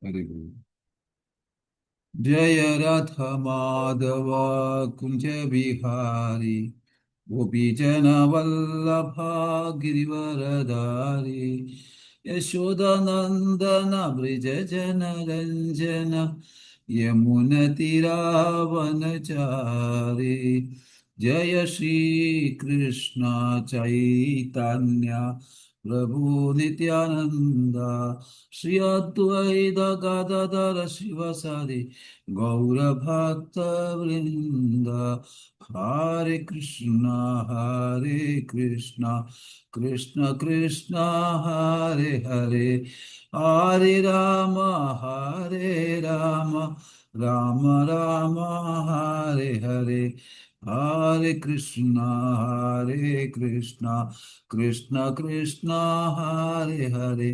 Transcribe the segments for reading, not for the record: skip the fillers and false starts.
Very good. जय राधा माधव कुंज बिहारी गोपीजन वल्लभा गिरिवरधारी यशोदानंदन ब्रज जन रंजन यमुनतिरावनचारी जय श्री कृष्ण चैतन्य प्रभु नित्यानंद श्री अद्वैत गदाधर शिवसादि गौरभक्तवृंद हरे कृष्णा कृष्ण कृष्ण हरे हरे हरे राम राम राम हरे हरे हरे कृष्णा कृष्ण कृष्ण हरे हरे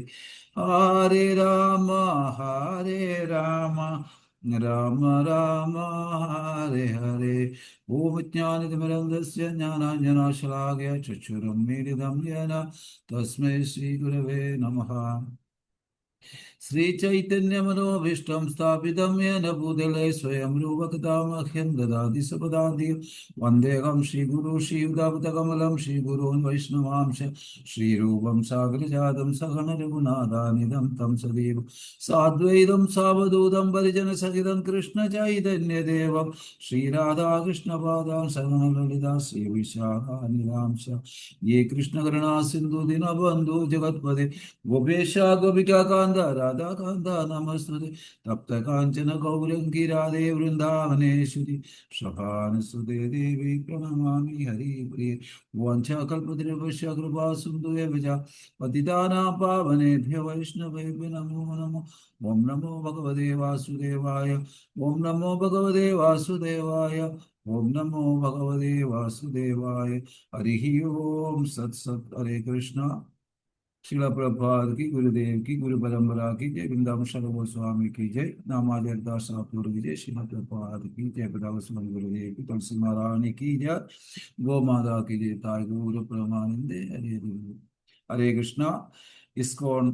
हरे राम राम राम हरे हरे ओम ज्ञानतिमिरन्धस्य ज्ञानाञ्जनशलाकया चक्षुरुन्मीलितं येन तस्मै श्रीगुरवे नमः। श्रीचैतन्यमनोभीष्टं स्थापितं येन भूतले स्वयं रूपकदा मह्यं ददाति सपदान्तिं वन्देऽहं श्रीगुरुं श्रीयुतापदकमलं श्रीगुरून् वैष्णवांश श्रीरूपं सागरजातं सहन रघुनाथानिधं तं सदैव साद्वैतं सावधूतं परिजनसहितं कृष्णचैतन्यदेवं श्रीराधाकृष्णपादां सहनललिता श्रीविशाखानिधांश ये कृष्णकरुणा सिन्धु दीनबन्धु जगत्पते गोपेश गोपिका कांद राधा कांद नमस्तुते तप्त कांचन गौरंगी राधे वृंदावनेश्वरी शभानुसुते देवी प्रणमामि हरिप्रिये वाञ्छाकल्पतरुभ्यश्च कृपा सिन्धु एव च पतितानां पावनेभ्यो वैष्णवेभ्यो नमो नमः। ओम नमो भगवते वासुदेवाय ओम नमो भगवते वासुदेवाय ओम नमो भगवते वासुदेवाय हरि ओम सत् सत् हरे कृष्णा। शिला प्रभात की गुरुदेव की गुरु परंपरा की जय वृंदावन शरण गोस्वामी की जय नामालय दास पूर्व की जय शिला प्रभात की जय पिता गोस्वामी गुरुदेव की तुलसी महारानी की जय गो माता की जय ताय गुरु परमानंदे हरे हरे ഹരേ കൃഷ്ണ. ഇസ്കോൺ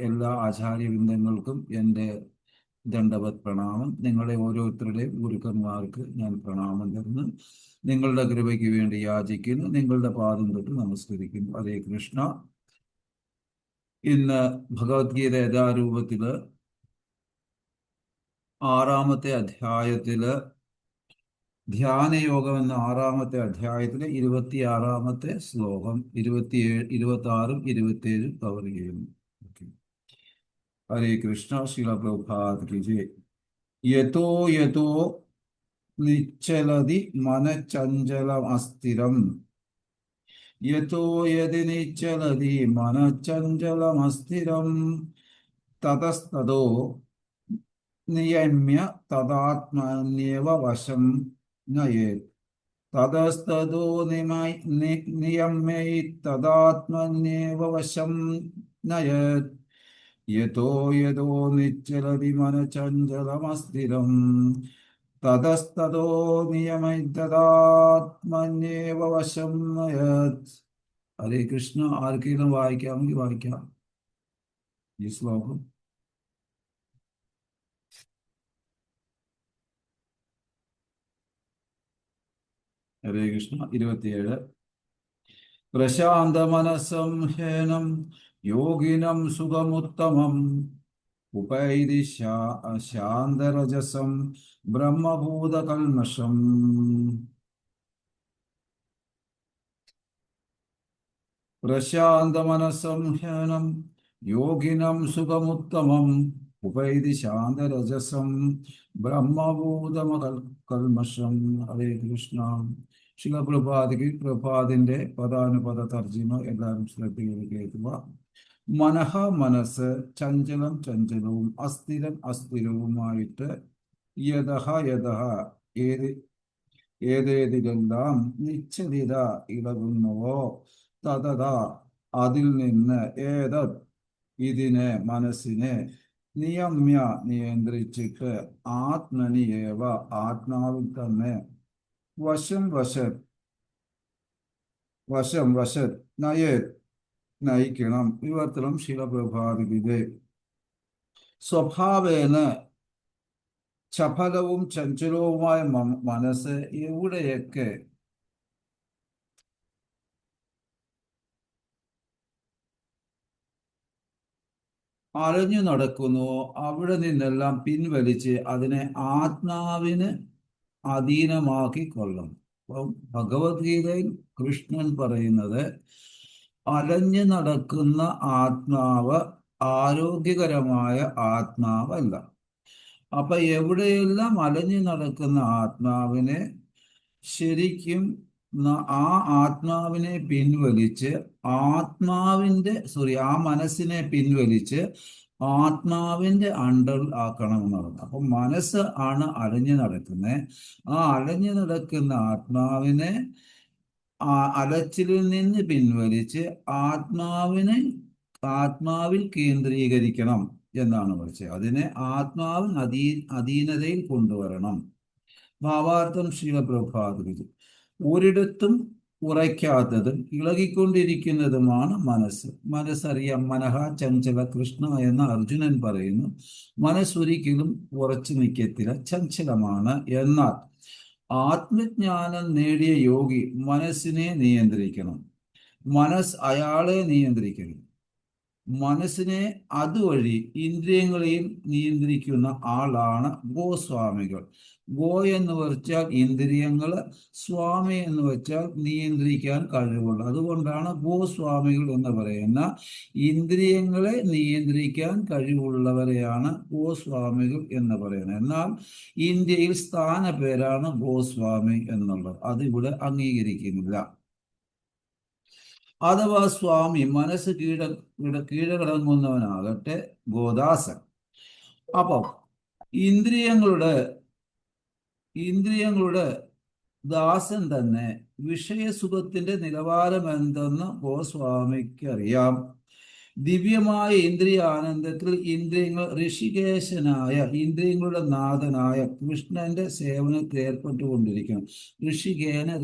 എല്ലാ ആചാര്യവൃന്ദങ്ങൾക്കും എൻ്റെ ദണ്ഡവത് പ്രണാമം. നിങ്ങളുടെ ഓരോരുത്തരുടെയും ഗുരുക്കന്മാർക്ക് ഞാൻ പ്രണാമം തരുന്നു. നിങ്ങളുടെ കൃപയ്ക്ക് വേണ്ടി യാചിക്കുന്നു. നിങ്ങളുടെ പാദം തൊട്ട് നമസ്കരിക്കുന്നു. ഹരേ കൃഷ്ണ. ഇന്ന് ഭഗവത്ഗീത യഥാരൂപത്തില് 6-ാമത്തെ അധ്യായത്തില് ധ്യാനയോഗം എന്ന 6-ാമത്തെ അധ്യായത്തിലെ 26-ാമത്തെ ശ്ലോകം 27, 26, 27 കവർ ചെയ്യുന്നു. ഹരേ കൃഷ്ണ. ശ്രീല പ്രഭുപാദ് കി ജയ്. യതോ യതോ നിശ്ചലതി മനചഞ്ചലം അസ്ഥിരം യതോ യതി നിശ്ചലതി മനചഞ്ചലമസ്ഥിരം തതസ്തതോ നിയമ്യ തദാത്മന്യേവ വശം നയേത് തതസ്തതോ നിയമൈ തദാത്മന്യേവ വശം നയേത് യതോ യതോ നിശ്ചലതി മനചഞ്ചലമസ്ഥിരം തതസ്തതോ നിയമൈ തദാത്മന്യേവ വശം നയേത്. ഹരേ കൃഷ്ണ. ആർക്കെങ്കിലും വായിക്കാമെങ്കിൽ വായിക്കാം ഈ ശ്ലോകം. ഹരേ കൃഷ്ണ. 27. പ്രശാന്ത മനസം ഹേനം യോഗിനം സുഖമുത്തമം ഉപൈതി ശാന്തരജസം ബ്രഹ്മഭൂതകൽമഷം. പ്രശാന്ത മനസം ഹേനം യോഗിനം സുഖമുത്തമം ഉപൈതി ശാന്തരജസം ബ്രഹ്മഭൂതകൽമഷം. ഹരേ കൃഷ്ണ. ശിവപ്രഭാതിക്ക് പ്രഭാതിന്റെ പദാനുപദ തർജിമ എല്ലാവരും ശ്രദ്ധയിൽ കേൾക്കുക. മനഃ മനസ്സ് ചഞ്ചലം ചഞ്ചലവും അസ്ഥിരം അസ്ഥിരവുമായിട്ട് യതഃ യതഃ ഏതേതിലെല്ലാം നിശ്ചലിത ഇളകുന്നുവോ തതഥാ അതിൽ നിന്ന് ഏതത് ഇതിനെ മനസ്സിനെ നിയമ്യ നിയന്ത്രിച്ചിട്ട് ആത്മനിയേവ ആത്മാവിൽ തന്നെ വശം വശത് നയത് നയിക്കണം. വിവർത്തനം ശിലപ്രഭാതിപിതേ. സ്വഭാവേന ചപലവും ചഞ്ചലവുമായ മനസ്സ് എവിടെയൊക്കെ അലഞ്ഞു നടക്കുന്നുവോ അവിടെ നിന്നെല്ലാം പിൻവലിച്ച് അതിനെ ആത്മാവിന് അധീനമാക്കി കൊള്ളണം. അപ്പം ഭഗവത്ഗീതയിൽ കൃഷ്ണൻ പറയുന്നത് അലഞ്ഞു നടക്കുന്ന ആത്മാവ് ആരോഗ്യകരമായ ആത്മാവല്ല. അപ്പൊ എവിടെയെല്ലാം അലഞ്ഞു നടക്കുന്ന ആത്മാവിനെ ശരിക്കും ആ ആത്മാവിനെ പിൻവലിച്ച് ആ മനസ്സിനെ പിൻവലിച്ച് ആത്മാവിന്റെ അണ്ടറിൽ ആക്കണമെന്ന് പറഞ്ഞു. അപ്പൊ മനസ്സ് ആണ് അലഞ്ഞു നടക്കുന്നത്. ആ അലഞ്ഞു നടക്കുന്ന ആത്മാവിനെ അലച്ചിലിൽ നിന്ന് പിൻവലിച്ച് ആത്മാവിൽ കേന്ദ്രീകരിക്കണം എന്നാണ് വിളിച്ചത്. അതിനെ അധീനതയിൽ കൊണ്ടുവരണം. ഭാവാർത്ഥം ശീലപ്രഭാതം. ഒരിടത്തും ഉറയ്ക്കാത്തതും ഇളകിക്കൊണ്ടിരിക്കുന്നതുമാണ് മനസ്സ്. മനസ്സറിയാം മനഃ ചഞ്ചല കൃഷ്ണ എന്ന് അർജുനൻ പറയുന്നു. മനസ്സൊരിക്കലും ഉറച്ചു നിൽക്കത്തില്ല, ചഞ്ചലമാണ്. എന്നാൽ ആത്മജ്ഞാനം നേടിയ യോഗി മനസ്സിനെ നിയന്ത്രിക്കണം. അയാളെ നിയന്ത്രിക്കണം. മനസ്സിനെ അതുവഴി ഇന്ദ്രിയങ്ങളെയും നിയന്ത്രിക്കുന്ന ആളാണ് ഗോസ്വാമികൾ. ഗോ എന്ന് വെച്ചാൽ ഇന്ദ്രിയങ്ങൾ, സ്വാമി എന്ന് വെച്ചാൽ നിയന്ത്രിക്കാൻ കഴിവുള്ള. അതുകൊണ്ടാണ് ഗോസ്വാമികൾ എന്ന് പറയുന്ന ഇന്ദ്രിയങ്ങളെ നിയന്ത്രിക്കാൻ കഴിവുള്ളവരെയാണ് ഗോസ്വാമികൾ എന്ന് പറയുന്നത്. എന്നാൽ ഇന്ത്യയിൽ സ്ഥാന പേരാണ് ഗോസ്വാമി എന്നുള്ളത്. അതിവിടെ അംഗീകരിക്കുന്നില്ല. അഥവാ സ്വാമി മനസ്സ് കീഴടങ്ങുന്നവനാകട്ടെ ഗോദാസൻ. അപ്പം ഇന്ദ്രിയങ്ങളുടെ ദാസൻ തന്നെ വിഷയസുഖത്തിന്റെ നിലവാരം എന്തെന്ന് ഗോസ്വാമിക്ക് അറിയാം. ദിവ്യമായ ഇന്ദ്രിയാനന്ദത്തിൽ ഇന്ദ്രിയങ്ങളുടെ നാഥനായ കൃഷ്ണന്റെ സേവനത്തിൽ ഏർപ്പെട്ടുകൊണ്ടിരിക്കണം.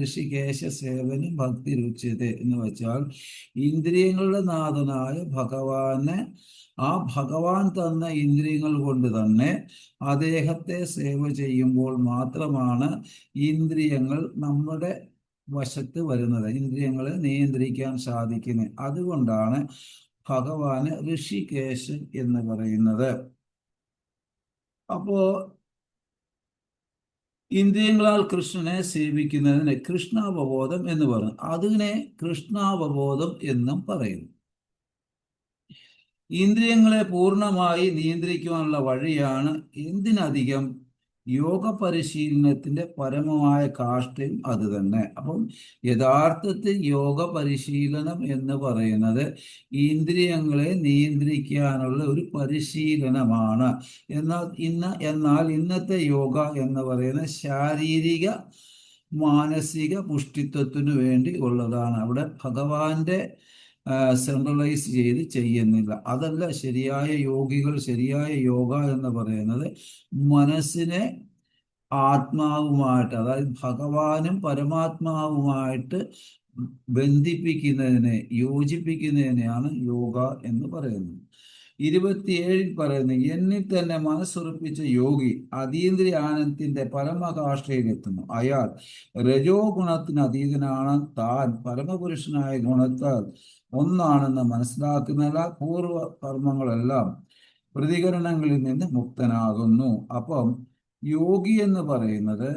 ഋഷികേശ സേവനം ഭക്തി രുച്യത എന്ന് വെച്ചാൽ ഇന്ദ്രിയങ്ങളുടെ നാഥനായ ഭഗവാൻ തന്ന ഇന്ദ്രിയങ്ങൾ കൊണ്ട് തന്നെ അദ്ദേഹത്തെ സേവ ചെയ്യുമ്പോൾ മാത്രമാണ് ഇന്ദ്രിയങ്ങൾ നമ്മുടെ വശത്ത് വരുന്നത്, ഇന്ദ്രിയങ്ങളെ നിയന്ത്രിക്കാൻ സാധിക്കുന്നത്. അതുകൊണ്ടാണ് ഭഗവാന് ഋഷികേശൻ എന്ന് പറയുന്നത്. അപ്പോ ഇന്ദ്രിയങ്ങളാൽ കൃഷ്ണനെ സേവിക്കുന്നതിന് കൃഷ്ണാവബോധം എന്ന് പറഞ്ഞു. അതിനെ കൃഷ്ണാവബോധം എന്നും പറയുന്നു. ഇന്ദ്രിയങ്ങളെ പൂർണ്ണമായി നിയന്ത്രിക്കുവാനുള്ള വഴിയാണ് എന്തിനധികം യോഗ പരിശീലനത്തിന്റെ പരമമായ കാഷ്ഠയും അത് തന്നെ. അപ്പം യഥാർത്ഥത്തിൽ യോഗ പരിശീലനം എന്ന് പറയുന്നത് ഇന്ദ്രിയങ്ങളെ നിയന്ത്രിക്കാനുള്ള ഒരു പരിശീലനമാണ്. എന്നാൽ ഇന്നത്തെ യോഗ എന്ന് പറയുന്നത് ശാരീരിക മാനസിക പുഷ്ടിത്വത്തിനു വേണ്ടി ഉള്ളതാണ്. അവിടെ ഭഗവാന്റെ സെൻട്രലൈസ് ചെയ്ത് ചെയ്യുന്നില്ല. അതല്ല ശരിയായ യോഗ എന്ന് പറയുന്നത് മനസ്സിനെ ആത്മാവുമായിട്ട്, അതായത് ഭഗവാനും പരമാത്മാവുമായിട്ട് യോജിപ്പിക്കുന്നതിനെയാണ് യോഗ എന്ന് പറയുന്നത്. 27 പറയുന്നത് എന്നിൽ തന്നെ മനസ്സുറപ്പിച്ച യോഗി അതീന്ദ്രിയ ആനന്ദത്തിന്റെ പരമകാഷ്ഠയിലെത്തുന്നു. അയാൾ രജോ ഗുണത്തിന് അതീതനാണ്. താൻ പരമപുരുഷനായ ഗുണത്താൽ ഒന്നാണെന്ന് മനസ്സിലാക്കുന്ന പൂർവ കർമ്മങ്ങളെല്ലാം പ്രതികരണങ്ങളിൽ നിന്ന് മുക്തനാകുന്നു. അപ്പം യോഗി എന്ന് പറയുന്നത്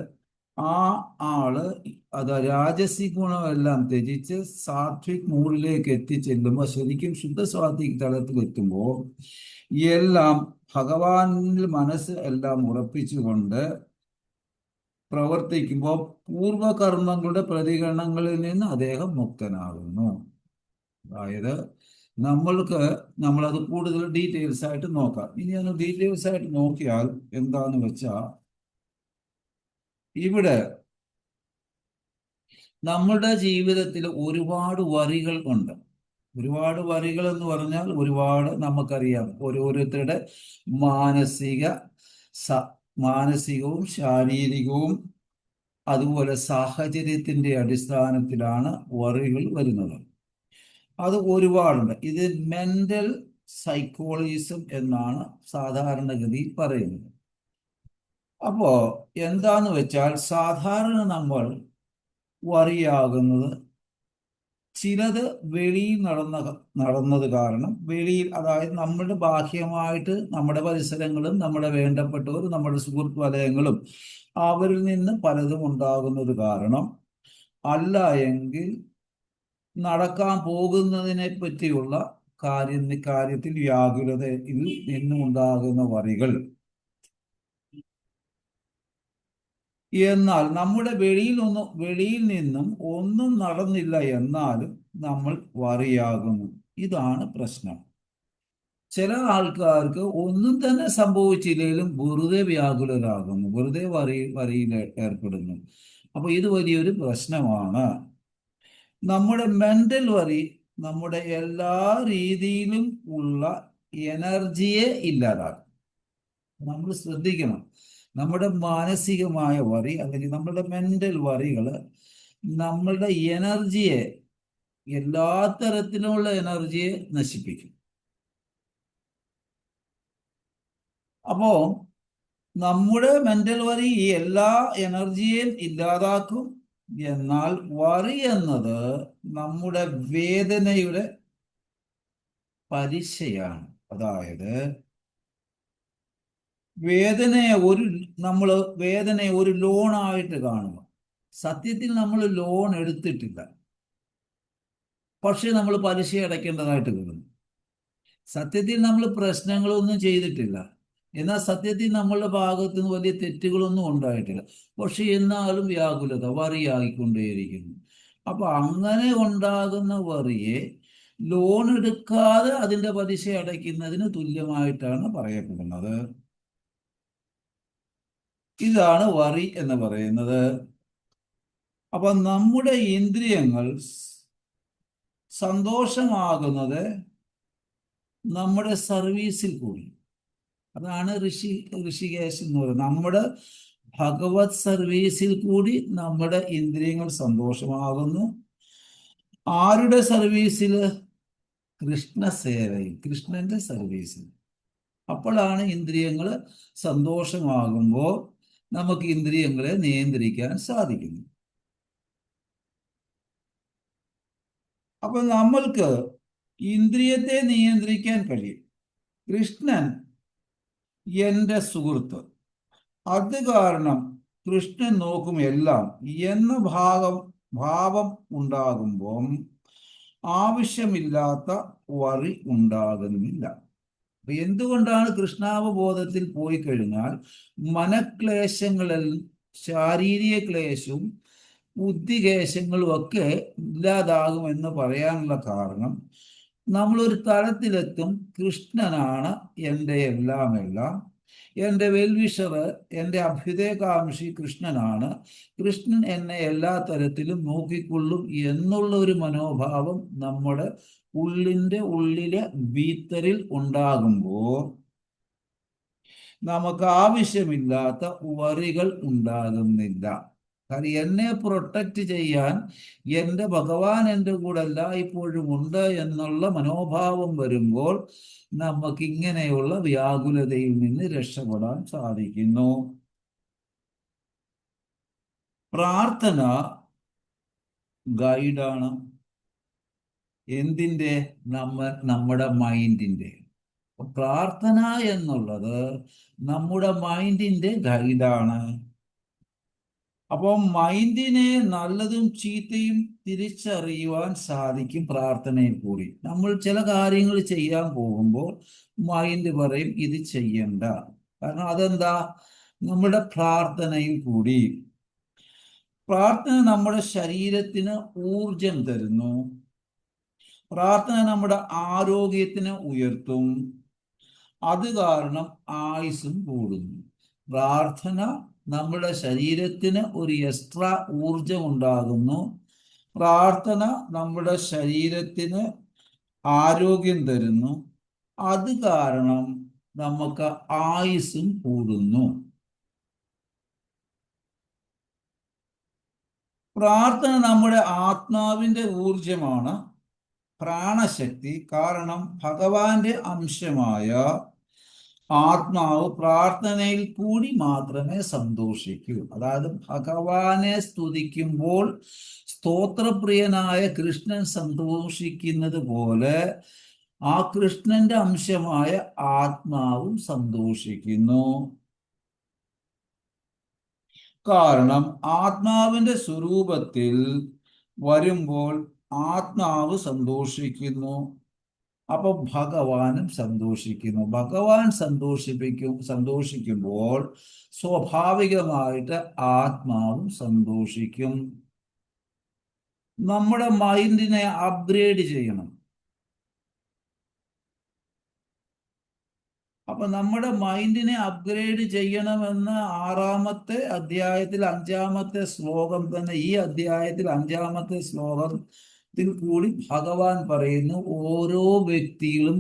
ആള് രാജസിക് ഗുണമെല്ലാം ത്യജിച്ച് സാത്വിക് മൂഡിലേക്ക് എത്തിച്ചെല്ലുമ്പോൾ, ശരിക്കും ശുദ്ധ സാത്വിക് തലത്തിൽ എത്തുമ്പോൾ എല്ലാം ഭഗവാനിൽ മനസ്സ് എല്ലാം ഉറപ്പിച്ചുകൊണ്ട് പ്രവർത്തിക്കുമ്പോൾ പൂർവകർമ്മങ്ങളുടെ പ്രതികരണങ്ങളിൽ നിന്ന് അദ്ദേഹം മുക്തനാകുന്നു. അതായത് നമ്മളത് കൂടുതൽ ഡീറ്റെയിൽസ് ആയിട്ട് നോക്കാം. ഇനി അത് ഡീറ്റെയിൽസ് ആയിട്ട് നോക്കിയാൽ എന്താന്ന് വെച്ചാൽ, ഇവിടെ നമ്മുടെ ജീവിതത്തിൽ ഒരുപാട് വറികൾ ഉണ്ട്. ഒരുപാട് വറികൾ എന്ന് പറഞ്ഞാൽ നമുക്കറിയാം. ഓരോരുത്തരുടെ മാനസികവും ശാരീരികവും അതുപോലെ സാഹചര്യത്തിന്റെ അടിസ്ഥാനത്തിലാണ് വറികൾ വരുന്നത്. അത് ഒരുപാടുണ്ട്. ഇത് മെന്റൽ സൈക്കോളജിസം എന്നാണ് സാധാരണഗതിയിൽ പറയുന്നത്. അപ്പോ എന്താന്ന് വെച്ചാൽ സാധാരണ നമ്മൾ വറിയാകുന്നത് ചിലത് വെളിയിൽ നടന്നത് കാരണം, വെളിയിൽ അതായത് നമ്മുടെ ബാഹ്യമായിട്ട് നമ്മുടെ പരിസരങ്ങളും നമ്മുടെ വേണ്ടപ്പെട്ടവരും നമ്മുടെ സുഹൃത്ത് വലയങ്ങളും അവരിൽ നിന്ന് പലതും ഉണ്ടാകുന്നത് കാരണം, അല്ല എങ്കിൽ നടക്കാൻ പോകുന്നതിനെ പറ്റിയുള്ള കാര്യത്തിൽ വ്യാകുലതയിൽ നിന്നുണ്ടാകുന്ന വറികൾ. എന്നാൽ നമ്മുടെ വെളിയിൽ നിന്നും ഒന്നും നടന്നില്ല എന്നാലും നമ്മൾ വറിയാകുന്നു. ഇതാണ് പ്രശ്നം. ചില ആൾക്കാർക്ക് ഒന്നും തന്നെ സംഭവിച്ചില്ലെങ്കിലും വെറുതെ വ്യാകുലരാകുന്നു, വെറുതെ വരിയിൽ ഏർപ്പെടുന്നു. അപ്പൊ ഇത് വലിയൊരു പ്രശ്നമാണ്. നമ്മുടെ മെന്റൽ വറി നമ്മുടെ എല്ലാ രീതിയിലും ഉള്ള എനർജിയെ ഇല്ലാതാക്കും. നമ്മൾ ശ്രദ്ധിക്കണം. നമ്മുടെ മാനസികമായ വറി അല്ലെങ്കിൽ നമ്മുടെ മെന്റൽ വറികള് നമ്മളുടെ എനർജിയെ, എല്ലാ തരത്തിലുള്ള എനർജിയെ നശിപ്പിക്കും. അപ്പോ നമ്മുടെ മെന്റൽ വറി ഈ എല്ലാ എനർജിയെയും ഇല്ലാതാക്കും. എന്നാൽ വറി എന്നത് നമ്മുടെ വേദനയുടെ പലിശയാണ്. അതായത് വേദനയെ ഒരു ലോണായിട്ട് കാണുക. സത്യത്തിൽ നമ്മൾ ലോൺ എടുത്തിട്ടില്ല, പക്ഷെ നമ്മൾ പലിശ അടയ്ക്കേണ്ടതായിട്ട് വരുന്നു. സത്യത്തിൽ നമ്മൾ പ്രശ്നങ്ങളൊന്നും ചെയ്തിട്ടില്ല, എന്നാൽ സത്യത്തിൽ നമ്മളുടെ ഭാഗത്ത് നിന്ന് വലിയ തെറ്റുകളൊന്നും ഉണ്ടായിട്ടില്ല, പക്ഷെ എന്നാലും വ്യാകുലത വറിയായിക്കൊണ്ടേയിരിക്കുന്നു. അപ്പൊ അങ്ങനെ ഉണ്ടാകുന്ന വറിയെ ലോൺ എടുക്കാതെ അതിന്റെ പലിശ അടയ്ക്കുന്നതിന് തുല്യമായിട്ടാണ് പറയപ്പെടുന്നത്. ഇതാണ് വറി എന്ന് പറയുന്നത്. അപ്പൊ നമ്മുടെ ഇന്ദ്രിയങ്ങൾ സന്തോഷമാകുന്നത് നമ്മുടെ സർവീസിൽ കൂടി. അതാണ് ഋഷികേശ് എന്ന് പറയുന്നത്. നമ്മുടെ ഭഗവത് സർവീസിൽ കൂടി നമ്മുടെ ഇന്ദ്രിയങ്ങൾ സന്തോഷമാകുന്നു. ആരുടെ സർവീസിൽ? കൃഷ്ണസേവയിൽ, കൃഷ്ണന്റെ സർവീസിൽ. അപ്പോഴാണ് ഇന്ദ്രിയങ്ങൾ സന്തോഷമാകുമ്പോൾ നമുക്ക് ഇന്ദ്രിയങ്ങളെ നിയന്ത്രിക്കാൻ സാധിക്കുന്നു. അപ്പൊ നമ്മൾക്ക് ഇന്ദ്രിയത്തെ നിയന്ത്രിക്കാൻ കഴിയും. കൃഷ്ണൻ എൻ്റെ സുഹൃത്ത്, അത് കാരണം കൃഷ്ണൻ നോക്കും എല്ലാം എന്ന ഭാവം ഉണ്ടാകുമ്പം ആവശ്യമില്ലാത്ത വറി ഉണ്ടാകുന്നില്ല. അപ്പൊ എന്തുകൊണ്ടാണ് കൃഷ്ണാവബോധത്തിൽ പോയി കഴിഞ്ഞാൽ മനക്ലേശങ്ങളിൽ ശാരീരിക ക്ലേശവും ബുദ്ധികേശങ്ങളും ഒക്കെ ഇല്ലാതാകുമെന്ന് പറയാനുള്ള കാരണം, നമ്മളൊരു തലത്തിലെത്തും കൃഷ്ണനാണ് എൻ്റെ എല്ലാം, എൻ്റെ വെൽവിഷർ, എൻ്റെ അഭ്യുദയകാംക്ഷി കൃഷ്ണനാണ്, കൃഷ്ണൻ എന്നെ എല്ലാ തരത്തിലും നോക്കിക്കൊള്ളും എന്നുള്ള ഒരു മനോഭാവം നമ്മുടെ ഉള്ളിലെ ഭീതറിൽ ഉണ്ടാകുമ്പോൾ നമുക്ക് ആവശ്യമില്ലാത്ത വറികൾ ഉണ്ടാകുന്നില്ല. കാരണം എന്നെ പ്രൊട്ടക്റ്റ് ചെയ്യാൻ എൻ്റെ ഭഗവാൻ എൻ്റെ കൂടെ എല്ലായ്പ്പോഴും ഉണ്ട് എന്നുള്ള മനോഭാവം വരുമ്പോൾ നമുക്ക് ഇങ്ങനെയുള്ള വ്യാകുലതയിൽ നിന്ന് രക്ഷപ്പെടാൻ സാധിക്കുന്നു. പ്രാർത്ഥന ഗൈഡാണ്. എന്തിൻ്റെ? നമ്മുടെ മൈൻഡിൻ്റെ. പ്രാർത്ഥന എന്നുള്ളത് നമ്മുടെ മൈൻഡിന്റെ ഗൈഡാണ്. അപ്പോൾ മൈൻഡിനെ നല്ലതും ചീത്തയും തിരിച്ചറിയുവാൻ സാധിക്കും പ്രാർത്ഥനയിൽ കൂടി. നമ്മൾ ചില കാര്യങ്ങൾ ചെയ്യാൻ പോകുമ്പോൾ മൈൻഡ് പറയും ഇത് ചെയ്യണ്ട. കാരണം അതെന്താ? നമ്മുടെ പ്രാർത്ഥനയിൽ കൂടി. പ്രാർത്ഥന നമ്മുടെ ശരീരത്തിന് ഊർജം തരുന്നു. പ്രാർത്ഥന നമ്മുടെ ആരോഗ്യത്തിന് ഉയർത്തും. അത് കാരണം ആയുസ്സും കൂടുന്നു. പ്രാർത്ഥന നമ്മുടെ ശരീരത്തിന് ഒരു എക്സ്ട്രാ ഊർജം ഉണ്ടാകുന്നു. പ്രാർത്ഥന നമ്മുടെ ശരീരത്തിന് ആരോഗ്യം തരുന്നു. അത് കാരണം നമുക്ക് ആയുസ്സും കൂടുന്നു. പ്രാർത്ഥന നമ്മുടെ ആത്മാവിന്റെ ഊർജമാണ്. പ്രാണശക്തി. കാരണം ഭഗവാന്റെ അംശമായ ആത്മാവ് പ്രാർത്ഥനയിൽ കൂടി മാത്രമേ സന്തോഷിക്കൂ. അതായത് ഭഗവാനെ സ്തുതിക്കുമ്പോൾ സ്തോത്രപ്രിയനായ കൃഷ്ണൻ സന്തോഷിക്കുന്നത് പോലെ ആ കൃഷ്ണന്റെ അംശമായ ആത്മാവും സന്തോഷിക്കുന്നു. കാരണം ആത്മാവിന്റെ സ്വരൂപത്തിൽ വരുമ്പോൾ ആത്മാവ് സന്തോഷിക്കുന്നു. അപ്പൊ ഭഗവാനും സന്തോഷിക്കുന്നു. ഭഗവാൻ സന്തോഷിക്കുമ്പോൾ സ്വാഭാവികമായിട്ട് ആത്മാവും സന്തോഷിക്കും. നമ്മുടെ മൈൻഡിനെ അപ്ഗ്രേഡ് ചെയ്യണം. അപ്പൊ നമ്മുടെ മൈൻഡിനെ അപ്ഗ്രേഡ് ചെയ്യണമെന്ന് 6-ാമത്തെ അധ്യായത്തിൽ 5-ാമത്തെ ശ്ലോകം തന്നെ, ഈ അധ്യായത്തിൽ 5-ാമത്തെ ശ്ലോകത്തിൽ കൂടി ഭഗവാൻ പറയുന്നു, ഓരോ വ്യക്തികളും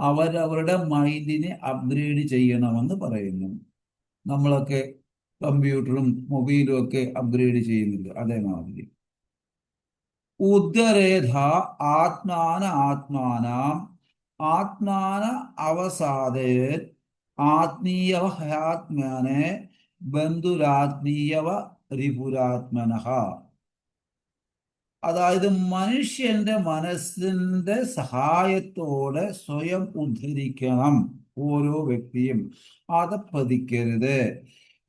അവരവരുടെ മൈൻഡിനെ അപ്ഗ്രേഡ് ചെയ്യണമെന്ന് പറയുന്നു. നമ്മളൊക്കെ കമ്പ്യൂട്ടറും മൊബൈലും ഒക്കെ അപ്ഗ്രേഡ് ചെയ്യുന്നില്ല, അതേമാതിരി. ഉദ്ധരേധ ആത്മാന ആത്മാനാം ആത്മാന അവസാദേ ആത്മീയവ ഹയാത്മാനെ ബന്ധുരാത്മീയവ രിപുരാത്മനഃ. അതായത് മനുഷ്യന്റെ മനസ്സിന്റെ സഹായത്തോടെ സ്വയം ഉദ്ധരിക്കണം ഓരോ വ്യക്തിയും. അതപ്പതിക്കരുത്.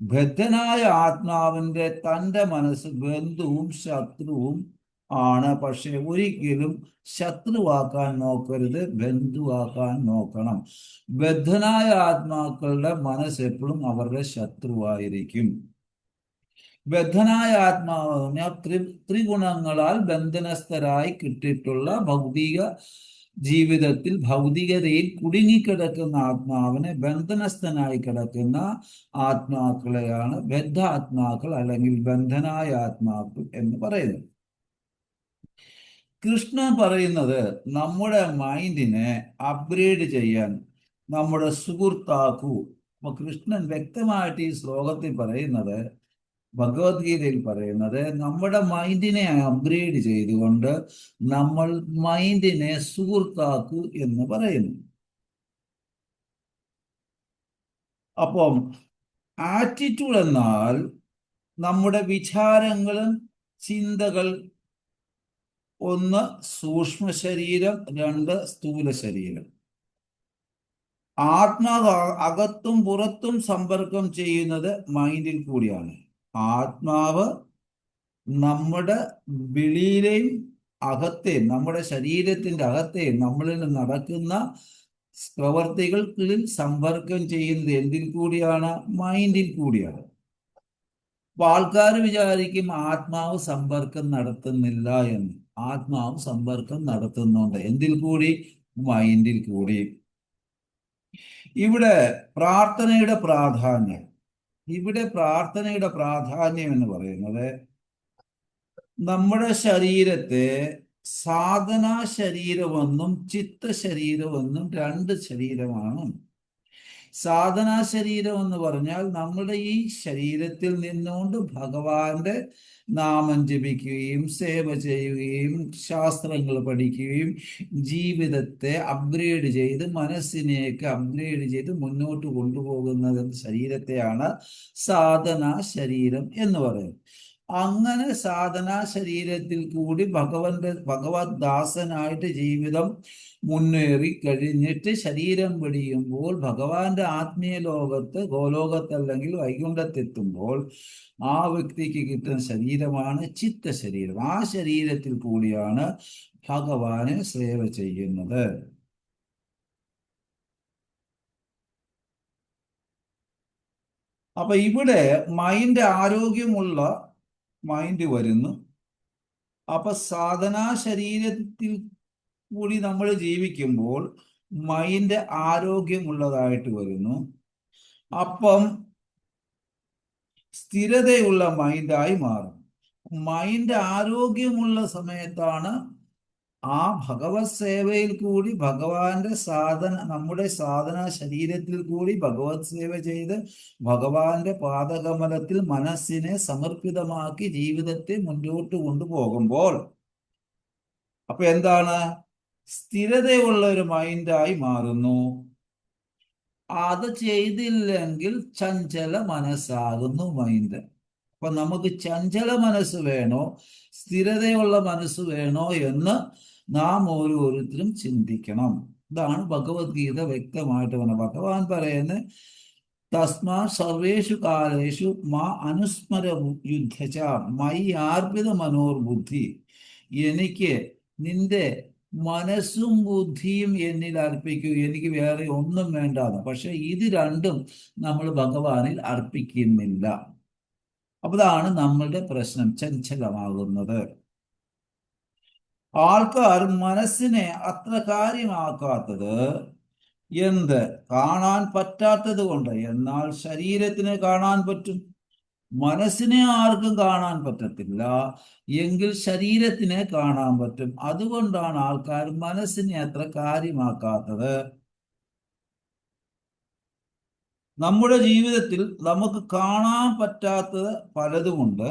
ബദ്ധനായ ആത്മാവിന്റെ തന്റെ മനസ്സ് ബന്ധുവും ശത്രുവും ആണ്. പക്ഷെ ഒരിക്കലും ശത്രുവാക്കാൻ നോക്കരുത്, ബന്ധുവാക്കാൻ നോക്കണം. ബദ്ധനായ ആത്മാക്കളുടെ മനസ്സ് എപ്പോഴും അവരുടെ ശത്രുവായിരിക്കും. ബദ്ധനായ ആത്മാവ് പറഞ്ഞാൽ ത്രിഗുണങ്ങളാൽ ബന്ധനസ്ഥരായി കിട്ടിയിട്ടുള്ള ഭൗതിക ജീവിതത്തിൽ ഭൗതികതയിൽ കുടുങ്ങിക്കിടക്കുന്ന ആത്മാവിനെ ബന്ധനസ്ഥനായി കിടക്കുന്ന ആത്മാക്കളെയാണ് ബദ്ധാത്മാക്കൾ അല്ലെങ്കിൽ ബന്ധനായ ആത്മാക്കൾ എന്ന് പറയുന്നത്. കൃഷ്ണൻ പറയുന്നത് നമ്മുടെ മൈൻഡിനെ അപ്ഗ്രേഡ് ചെയ്യാൻ നമ്മുടെ സുഹൃത്താക്കൂ. അപ്പൊ കൃഷ്ണൻ വ്യക്തമായിട്ട് ഈ ശ്ലോകത്തിൽ പറയുന്നത്, ഭഗവത്ഗീതയിൽ പറയുന്നത്, നമ്മുടെ മൈൻഡിനെ അപ്ഗ്രേഡ് ചെയ്തുകൊണ്ട് നമ്മൾ മൈൻഡിനെ സുഹൃത്താക്കൂ എന്ന് പറയുന്നു. അപ്പം ആറ്റിറ്റ്യൂഡ് എന്നാൽ നമ്മുടെ വിചാരങ്ങളും ചിന്തകൾ, 1 സൂക്ഷ്മ ശരീരം, 2 സ്ഥൂല ശരീരം. ആത്മാവ് അകത്തും പുറത്തും സമ്പർക്കം ചെയ്യുന്നത് മൈൻഡിൽ കൂടിയാണ്. ആത്മാവ് നമ്മുടെ വെളിയിലെയും അകത്തെയും നമ്മുടെ ശരീരത്തിന്റെ അകത്തെയും നമ്മളിൽ നടക്കുന്ന പ്രവർത്തികളിൽ സമ്പർക്കം ചെയ്യുന്നത് എന്തിൽ കൂടിയാണ്? മൈൻഡിൽ കൂടിയാണ്. അപ്പൊ ആൾക്കാർ വിചാരിക്കും ആത്മാവ് സമ്പർക്കം നടത്തുന്നില്ല എന്ന്. ആത്മാവ് സമ്പർക്കം നടത്തുന്നുണ്ട്. എന്തിൽ കൂടി? മൈൻഡിൽ കൂടി. ഇവിടെ പ്രാർത്ഥനയുടെ പ്രാധാന്യം എന്ന് പറയുന്നത്, നമ്മുടെ ശരീരത്തെ സാധനാ ശരീരമെന്നും ചിത്തശരീരമെന്നും 2 ശരീരമാണ്. സാധനാ ശരീരം എന്ന് പറഞ്ഞാൽ നമ്മുടെ ഈ ശരീരത്തിൽ നിന്നുകൊണ്ട് ഭഗവാന്റെ നാമം ജപിക്കുകയും സേവ ചെയ്യുകയും ശാസ്ത്രങ്ങൾ പഠിക്കുകയും ജീവിതത്തെ അപ്ഗ്രേഡ് ചെയ്ത് മനസ്സിനെയൊക്കെ അപ്ഗ്രേഡ് ചെയ്ത് മുന്നോട്ട് കൊണ്ടുപോകുന്നത് ശരീരത്തെയാണ് സാധനാ ശരീരം എന്ന് പറയുന്നത്. അങ്ങനെ സാധനാ ശരീരത്തിൽ കൂടി ഭഗവത് ദാസനായിട്ട് ജീവിതം മുന്നേറി കഴിഞ്ഞിട്ട് ശരീരം വെടിയുമ്പോൾ ഭഗവാന്റെ ആത്മീയ ലോകത്ത്, ഗോലോകത്തല്ലെങ്കിൽ വൈകുണ്ഠത്തെത്തുമ്പോൾ ആ വ്യക്തിക്ക് കിട്ടുന്ന ശരീരമാണ് ചിത്തശരീരം. ആ ശരീരത്തിൽ കൂടിയാണ് ഭഗവാനെ സേവ ചെയ്യുന്നത്. അപ്പൊ ഇവിടെ മൈൻഡ് ആരോഗ്യമുള്ള മൈൻഡ് വരുന്നു. അപ്പൊ സാധനാ ശരീരത്തിൽ കൂടി നമ്മൾ ജീവിക്കുമ്പോൾ മൈൻഡ് ആരോഗ്യമുള്ളതായിട്ട് വരുന്നു. അപ്പം സ്ഥിരതയുള്ള മൈൻഡായി മാറും. മൈൻഡ് ആരോഗ്യമുള്ള സമയത്താണ് ആ ഭഗവത് സേവയിൽ കൂടി ഭഗവാന്റെ നമ്മുടെ സാധന ശരീരത്തിൽ കൂടി ഭഗവത് സേവ ചെയ്ത് ഭഗവാന്റെ പാദകമലത്തിൽ മനസ്സിനെ സമർപ്പിതമാക്കി ജീവിതത്തെ മുന്നോട്ട് കൊണ്ടുപോകുമ്പോൾ അപ്പൊ എന്താണ്? സ്ഥിരതയുള്ള ഒരു മൈൻഡായി മാറുന്നു. അത് ചെയ്തില്ലെങ്കിൽ ചഞ്ചല മനസ്സാകുന്നു മൈൻഡ്. അപ്പൊ നമുക്ക് ചഞ്ചല മനസ്സ് വേണോ സ്ഥിരതയുള്ള മനസ്സ് വേണോ എന്ന് നാം ഓരോരുത്തരും ചിന്തിക്കണം. ഇതാണ് ഭഗവത്ഗീത വ്യക്തമായിട്ട് പറഞ്ഞത്. ഭഗവാൻ പറയുന്നത് തസ്മാ സർവേഷു കാലേഷു മാ അനുസ്മര യുദ്ധച മയി ആർപ്പിത മനോർബുദ്ധി. എനിക്ക് നിന്റെ മനസ്സും ബുദ്ധിയും എന്നിൽ അർപ്പിക്കൂ, എനിക്ക് വേറെ ഒന്നും വേണ്ടാന്ന്. പക്ഷെ ഇത് രണ്ടും നമ്മൾ ഭഗവാനിൽ അർപ്പിക്കുന്നില്ല. അതാണ് നമ്മളുടെ പ്രശ്നം, ചഞ്ചലമാകുന്നത്. ആൾക്കാർ മനസ്സിനെ അത്ര കാര്യമാക്കാത്തത് എന്ത്? കാണാൻ പറ്റാത്തത് കൊണ്ട്. എന്നാൽ ശരീരത്തിനെ കാണാൻ പറ്റും, മനസ്സിനെ ആർക്കും കാണാൻ പറ്റത്തില്ല, എങ്കിൽ ശരീരത്തിനെ കാണാൻ പറ്റും. അതുകൊണ്ടാണ് ആൾക്കാർ മനസ്സിനെ അത്ര കാര്യമാക്കാത്തത്. നമ്മുടെ ജീവിതത്തിൽ നമുക്ക് കാണാൻ പറ്റാത്തത് പലതുമുണ്ട്.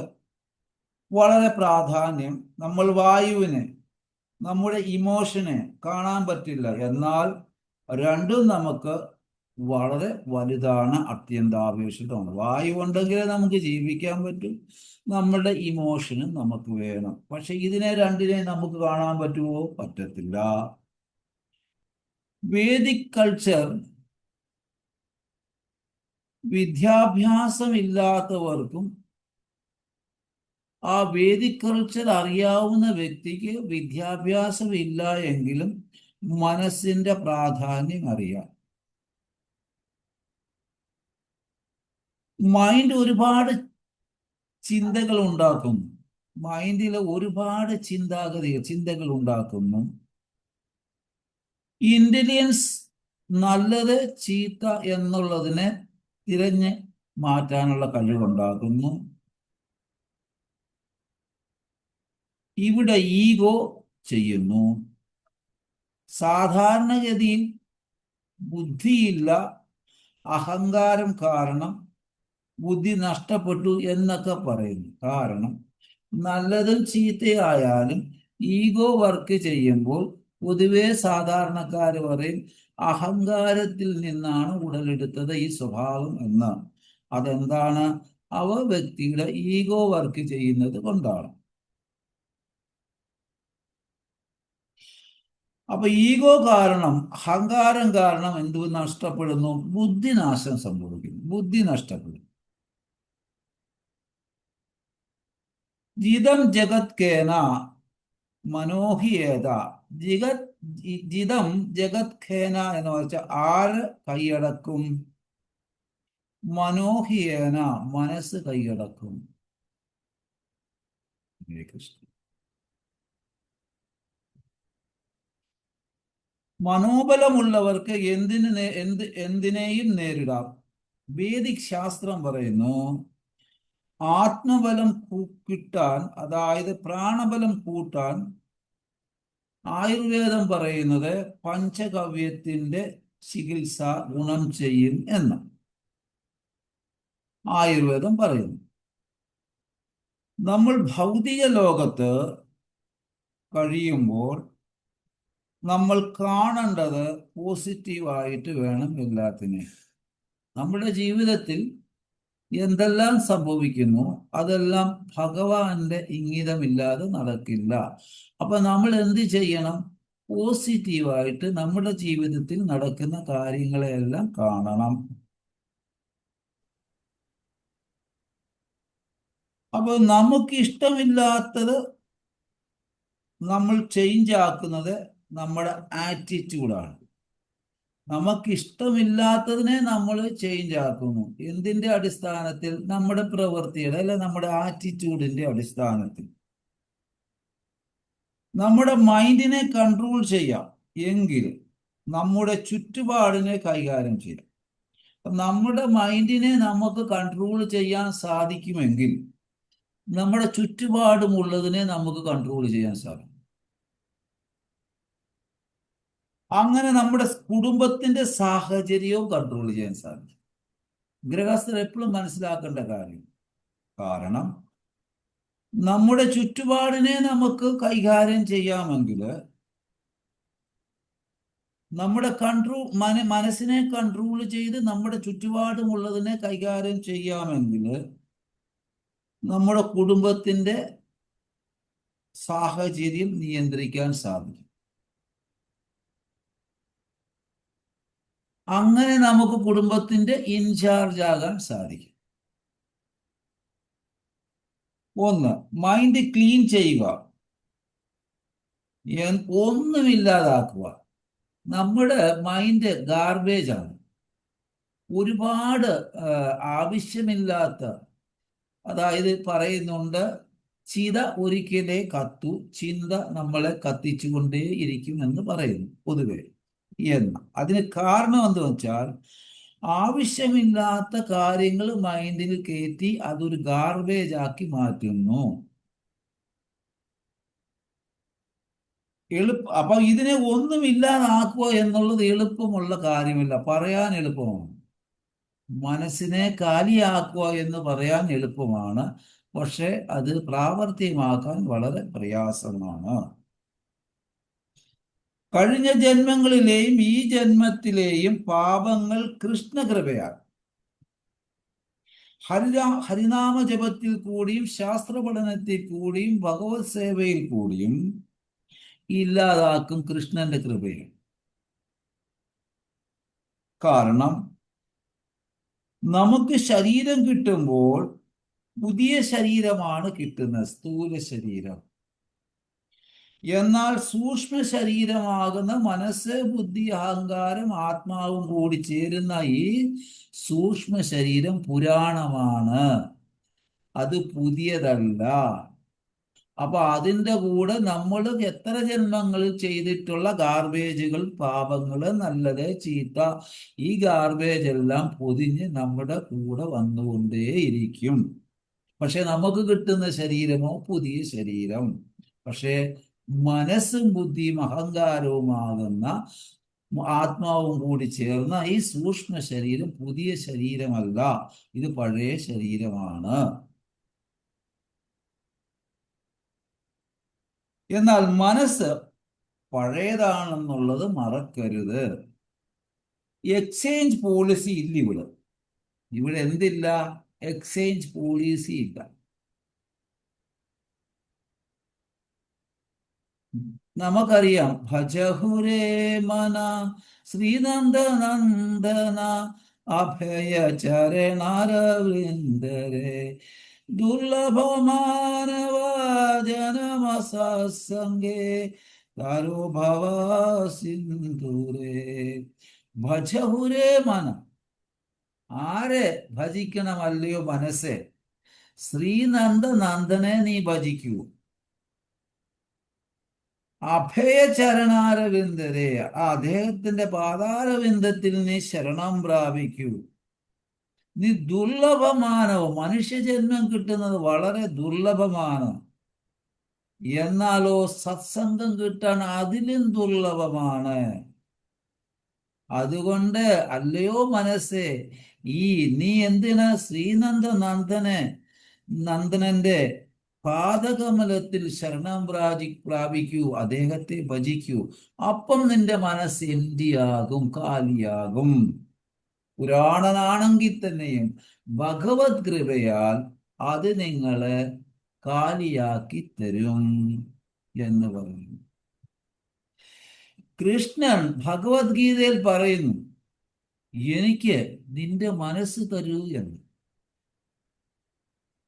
വളരെ പ്രാധാന്യം, നമ്മൾ വായുവിനെ, നമ്മുടെ ഇമോഷനെ കാണാൻ പറ്റില്ല. എന്നാൽ രണ്ടും നമുക്ക് വളരെ വലുതാണ്, അത്യന്താപേക്ഷിതമാണ്. വായു ഉണ്ടെങ്കിലേ നമുക്ക് ജീവിക്കാൻ പറ്റും, നമ്മളുടെ ഇമോഷനും നമുക്ക് വേണം. പക്ഷെ ഇതിനെ രണ്ടിനെ നമുക്ക് കാണാൻ പറ്റുമോ? പറ്റത്തില്ല. വേദിക് കൾച്ചർ വിദ്യാഭ്യാസമില്ലാത്തവർക്കും ആ വേദിക് കൾച്ചർ അറിയാവുന്ന വ്യക്തിക്ക് വിദ്യാഭ്യാസം ഇല്ല എങ്കിലും മനസ്സിന്റെ പ്രാധാന്യം അറിയാം. മൈൻഡ് ഒരുപാട് ചിന്തകൾ ഉണ്ടാക്കുന്നു, മൈൻഡിൽ ഒരുപാട് ചിന്തകൾ ഉണ്ടാക്കുന്നു. ഇന്റലിജൻസ് നല്ലത് ചീത്ത എന്നുള്ളതിനെ തിരഞ്ഞ് മാറ്റാനുള്ള കഴിവുണ്ടാക്കുന്നു. ഇവിടെ ഈഗോ ചെയ്യുന്നു. സാധാരണഗതിയിൽ ബുദ്ധിയില്ല, അഹങ്കാരം കാരണം ബുദ്ധി നഷ്ടപ്പെട്ടു എന്നൊക്കെ പറയുന്നു. കാരണം നല്ലതും ചീത്തയായാലും ഈഗോ വർക്ക് ചെയ്യുമ്പോൾ പൊതുവെ സാധാരണക്കാർ പറയും അഹങ്കാരത്തിൽ നിന്നാണ് ഉടലെടുത്തത് ഈ സ്വഭാവം എന്ന്. അതെന്താണ്? വ്യക്തിയുടെ ഈഗോ വർക്ക് ചെയ്യുന്നത് കൊണ്ടാണ്. അപ്പൊ ഈഗോ കാരണം, അഹങ്കാരം കാരണം എന്ത് നഷ്ടപ്പെടുന്നു? ബുദ്ധിനാശം സംഭവിക്കുന്നു, ബുദ്ധി നഷ്ടപ്പെടും. ജിതം ജഗത് കേന മനോഹിയേത. ജിതം ജഗത് ഖേന എന്ന് വെച്ചാൽ ആര് കൈയടക്കും? മനോഹിയേന, മനസ്സ് കൈയടക്കും. മനോബലമുള്ളവർക്ക് എന്തിനേയും നേരിടാം. വേദിക് ശാസ്ത്രം പറയുന്നു ആത്മബലം കിട്ടാൻ, അതായത് പ്രാണബലം കൂട്ടാൻ ആയുർവേദം പറയുന്നത് പഞ്ചഗവ്യത്തിന്റെ ചികിത്സ ഗുണം ചെയ്യും എന്ന് ആയുർവേദം പറയുന്നു. നമ്മൾ ഭൗതിക ലോകത്ത് കഴിയുമ്പോൾ നമ്മൾ കാണേണ്ടത് പോസിറ്റീവായിട്ട് വേണം എല്ലാത്തിനെയും. നമ്മുടെ ജീവിതത്തിൽ എന്തെല്ലാം സംഭവിക്കുന്നു അതെല്ലാം ഭഗവാന്റെ ഇംഗിതമില്ലാതെ നടക്കില്ല. അപ്പൊ നമ്മൾ എന്ത് ചെയ്യണം? പോസിറ്റീവായിട്ട് നമ്മുടെ ജീവിതത്തിൽ നടക്കുന്ന കാര്യങ്ങളെല്ലാം കാണണം. അപ്പൊ നമുക്ക് ഇഷ്ടമില്ലാത്തത് നമ്മൾ ചേഞ്ച് ആക്കുന്നത് നമ്മുടെ ആറ്റിറ്റ്യൂഡാണ്. നമുക്കിഷ്ടമില്ലാത്തതിനെ നമ്മൾ ചേഞ്ച് ആക്കുന്നു. എന്തിന്റെ അടിസ്ഥാനത്തിൽ? നമ്മുടെ പ്രവൃത്തിയുടെ, അല്ലെ നമ്മുടെ ആറ്റിറ്റ്യൂഡിന്റെ അടിസ്ഥാനത്തിൽ. നമ്മുടെ മൈൻഡിനെ കൺട്രോൾ ചെയ്യാം എങ്കിൽ നമ്മുടെ ചുറ്റുപാടിനെ കൈകാര്യം ചെയ്യാം. നമ്മുടെ മൈൻഡിനെ നമുക്ക് കൺട്രോൾ ചെയ്യാൻ സാധിക്കുമെങ്കിൽ നമ്മുടെ ചുറ്റുപാടുമുള്ളതിനെ നമുക്ക് കൺട്രോൾ ചെയ്യാൻ സാധിക്കും. അങ്ങനെ നമ്മുടെ കുടുംബത്തിന്റെ സാഹചര്യവും കൺട്രോൾ ചെയ്യാൻ സാധിക്കും. ഗൃഹസ്ഥർ എപ്പോഴും മനസ്സിലാക്കേണ്ട കാര്യം. കാരണം നമ്മുടെ ചുറ്റുപാടിനെ നമുക്ക് കൈകാര്യം ചെയ്യാമെങ്കിൽ നമ്മുടെ മനസ്സിനെ കൺട്രോൾ ചെയ്ത് നമ്മുടെ ചുറ്റുപാടുമുള്ളതിനെ കൈകാര്യം ചെയ്യാമെങ്കിൽ നമ്മുടെ കുടുംബത്തിന്റെ സാഹചര്യം നിയന്ത്രിക്കാൻ സാധിക്കും. അങ്ങനെ നമുക്ക് കുടുംബത്തിന്റെ ഇൻചാർജ് ആകാൻ സാധിക്കും. ഒന്ന്, മൈൻഡ് ക്ലീൻ ചെയ്യുക, ഒന്നുമില്ലാതാക്കുക. നമ്മുടെ മൈൻഡ് ഗാർബേജ് ആണ്. ഒരുപാട് ആവശ്യമില്ലാത്ത, അതായത് പറയുന്നുണ്ട്, ചിത ഒരിക്കലേ കത്തു, ചിന്ത നമ്മളെ കത്തിച്ചുകൊണ്ടേ ഇരിക്കും എന്ന് പറയുന്നു പൊതുവെ. അതിന് കാരണം എന്താ വെച്ചാൽ, ആവശ്യമില്ലാത്ത കാര്യങ്ങൾ മൈൻഡിൽ കയറ്റി അതൊരു ഗാർബേജ് ആക്കി മാറ്റുന്നു. അപ്പൊ ഇതിനെ ഒന്നും ഇല്ലാതാക്കുക എന്നുള്ളത് എളുപ്പമുള്ള കാര്യമില്ല, പറയാൻ എളുപ്പമാണ്. മനസ്സിനെ കാലിയാക്കുക എന്ന് പറയാൻ എളുപ്പമാണ്, പക്ഷെ അത് പ്രാവർത്തികമാക്കാൻ വളരെ പ്രയാസമാണ്. കഴിഞ്ഞ ജന്മങ്ങളിലെയും ഈ ജന്മത്തിലെയും പാപങ്ങൾ കൃഷ്ണകൃപയാണ്. ഹരിനാമ ജപത്തിൽ കൂടിയും ശാസ്ത്ര പഠനത്തിൽ കൂടിയും ഭഗവത് സേവയിൽ കൂടിയും ഇല്ലാതാക്കും കൃഷ്ണന്റെ കൃപയും. കാരണം നമുക്ക് ശരീരം കിട്ടുമ്പോൾ പുതിയ ശരീരമാണ് കിട്ടുന്നത്, സ്ഥൂല ശരീരം. എന്നാൽ സൂക്ഷ്മ ശരീരമാകുന്ന മനസ്സ്, ബുദ്ധി, അഹങ്കാരം, ആത്മാവും കൂടി ചേരുന്ന ഈ സൂക്ഷ്മ ശരീരം പുരാണമാണ്, അത് പുതിയതല്ല. അപ്പൊ അതിൻ്റെ കൂടെ നമ്മൾ എത്ര ജന്മങ്ങളിൽ ചെയ്തിട്ടുള്ള ഗാർബേജുകൾ, പാപങ്ങള്, നല്ലത്, ചീത്ത, ഈ ഗാർബേജ് എല്ലാം പൊതിഞ്ഞ് നമ്മുടെ കൂടെ വന്നുകൊണ്ടേയിരിക്കും. പക്ഷെ നമുക്ക് കിട്ടുന്ന ശരീരമോ പുതിയ ശരീരം. പക്ഷേ മനസ്സും ബുദ്ധിയും അഹങ്കാരവുമാകുന്ന ആത്മാവും കൂടി ചേർന്ന ഈ സൂക്ഷ്മ ശരീരം പുതിയ ശരീരമല്ല, ഇത് പഴയ ശരീരമാണ്. എന്നാൽ മനസ്സ് പഴയതാണെന്നുള്ളത് മറക്കരുത്. എക്സ്ചേഞ്ച് പോളിസി ഇല്ല ഇവിടെ. ഇവിടെ എന്തില്ല? എക്സ്ചേഞ്ച് പോളിസി ഇല്ല. നമുക്കറിയാം, ഭജഹുരേ മന ശ്രീനന്ദനന്ദന അഭയ ചരണാരവിന്ദരേ ദുർലഭമാനവ ജനമസംഗേ താരോ ഭവ സിന്ധുരേ. ഭജഹുരേ മന, ആരെ ഭജിക്കണമല്ലയോ മനസ്സെ? ശ്രീനന്ദനന്ദനെ നീ ഭജിക്കൂ. അഭയചരണാരവിന്ദരെ, ആ അദ്ദേഹത്തിന്റെ പാതാരവിന്ദത്തിൽ നീ ശരണം പ്രാപിക്കൂ. നീ ദുർലഭമാനവും, മനുഷ്യജന്മം കിട്ടുന്നത് വളരെ ദുർലഭമാണ്. എന്നാലോ സത്സംഗം കിട്ടാൻ അതിലും ദുർലഭമാണ്. അതുകൊണ്ട് അല്ലയോ മനസ്സേ, നീ എന്തിനാ നന്ദനന്റെ പാദകമലത്തിൽ ശരണം പ്രാപിക്കൂ, അദ്ദേഹത്തെ ഭജിക്കൂ. അപ്പം നിന്റെ മനസ്സ് എന്തിയാകും? കാലിയാകും. പുരാണനാണെങ്കിൽ തന്നെയും ഭഗവത് കൃപയാൽ അത് നിങ്ങളെ കാലിയാക്കി തരും എന്ന് പറയുന്നു. കൃഷ്ണൻ ഭഗവത്ഗീതയിൽ പറയുന്നു, എനിക്ക് നിന്റെ മനസ്സ് തരൂ എന്ന്.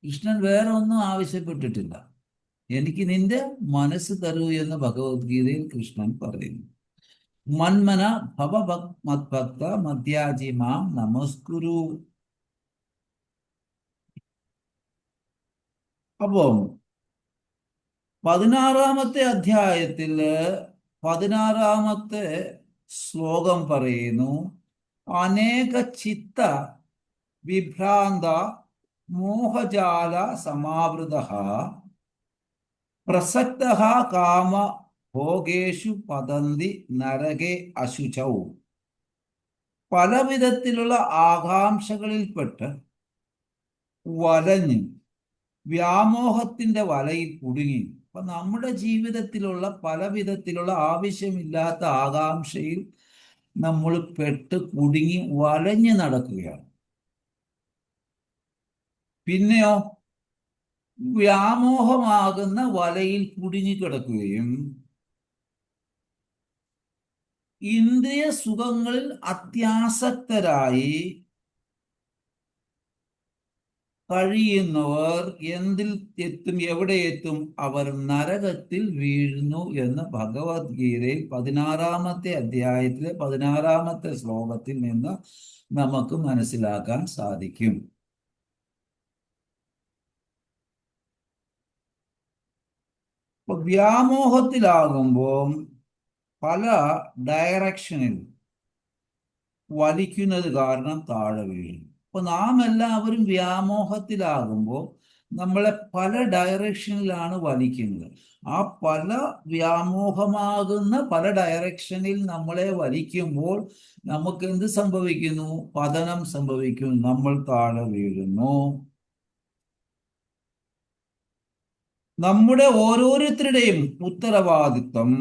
കൃഷ്ണൻ വേറെ ഒന്നും ആവശ്യപ്പെട്ടിട്ടില്ല, എനിക്ക് നിന്റെ മനസ്സ് തരൂ എന്ന് ഭഗവത്ഗീതയിൽ കൃഷ്ണൻ പറയുന്നു. മന്മന ഭവ മദ്ഭക്ത മധ്യാജി മാം നമസ്കുരു. അപ്പോ 16-ാമത്തെ അധ്യായത്തില് 16-ാമത്തെ ശ്ലോകം പറയുന്നു, അനേക ചിത്ത വിഭ്രാന്ത മോഹജാല സമാവൃത പ്രസക്ത കാമ ഭോഗേഷു പതന്തി നരകെ അശുചൗ. പലവിധത്തിലുള്ള ആകാംക്ഷകളിൽപ്പെട്ട് വലഞ്ഞ് വ്യാമോഹത്തിന്റെ വലയിൽ കുടുങ്ങി. അപ്പൊ നമ്മുടെ ജീവിതത്തിലുള്ള പല വിധത്തിലുള്ള ആവശ്യമില്ലാത്ത ആകാംക്ഷയിൽ നമ്മൾ പെട്ട് കുടുങ്ങി വലഞ്ഞു നടക്കുകയാണ്. പിന്നെയോ വ്യാമോഹമാകുന്ന വലയിൽ കുടുങ്ങിക്കിടക്കുകയും ഇന്ദ്രിയ സുഖങ്ങളിൽ അത്യാസക്തരായി കഴിയുന്നവർ എന്തിൽ എത്തും, എവിടെ എത്തും? അവർ നരകത്തിൽ വീഴുന്നു എന്ന് ഭഗവത്ഗീതയിൽ 16-ാമത്തെ അധ്യായത്തിലെ 16-ാമത്തെ ശ്ലോകത്തിൽ നിന്ന് നമുക്ക് മനസ്സിലാക്കാൻ സാധിക്കും. അപ്പൊ വ്യാമോഹത്തിലാകുമ്പോൾ പല ഡയറക്ഷനിൽ വലിക്കുന്നത് കാരണം താഴെ വീഴും. അപ്പൊ നാം എല്ലാവരും വ്യാമോഹത്തിലാകുമ്പോൾ നമ്മളെ പല ഡയറക്ഷനിലാണ് വലിക്കുന്നത്. ആ പല വ്യാമോഹമാകുന്ന പല ഡയറക്ഷനിൽ നമ്മളെ വലിക്കുമ്പോൾ നമുക്ക് എന്ത് സംഭവിക്കുന്നു? പതനം സംഭവിക്കുന്നു, നമ്മൾ താഴെ വീഴുന്നു. നമ്മുടെ ഓരോരുത്തരുടെയും ഉത്തരവാദിത്വം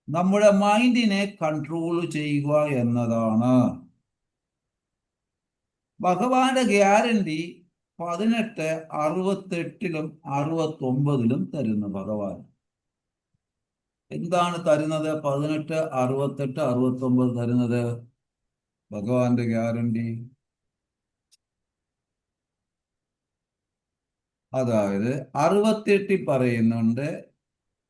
നമ്മുടെ മൈൻഡിനെ കൺട്രോൾ ചെയ്യുക എന്നതാണ്. ഭഗവാന്റെ ഗ്യാരണ്ടി 18, 68-ലും 69-ലും തരുന്നു. ഭഗവാൻ എന്താണ് തരുന്നത്? 18, 68, 69 തരുന്നത് ഭഗവാന്റെ ഗ്യാരണ്ടി. അതായത് 68 പറയുന്നുണ്ട്,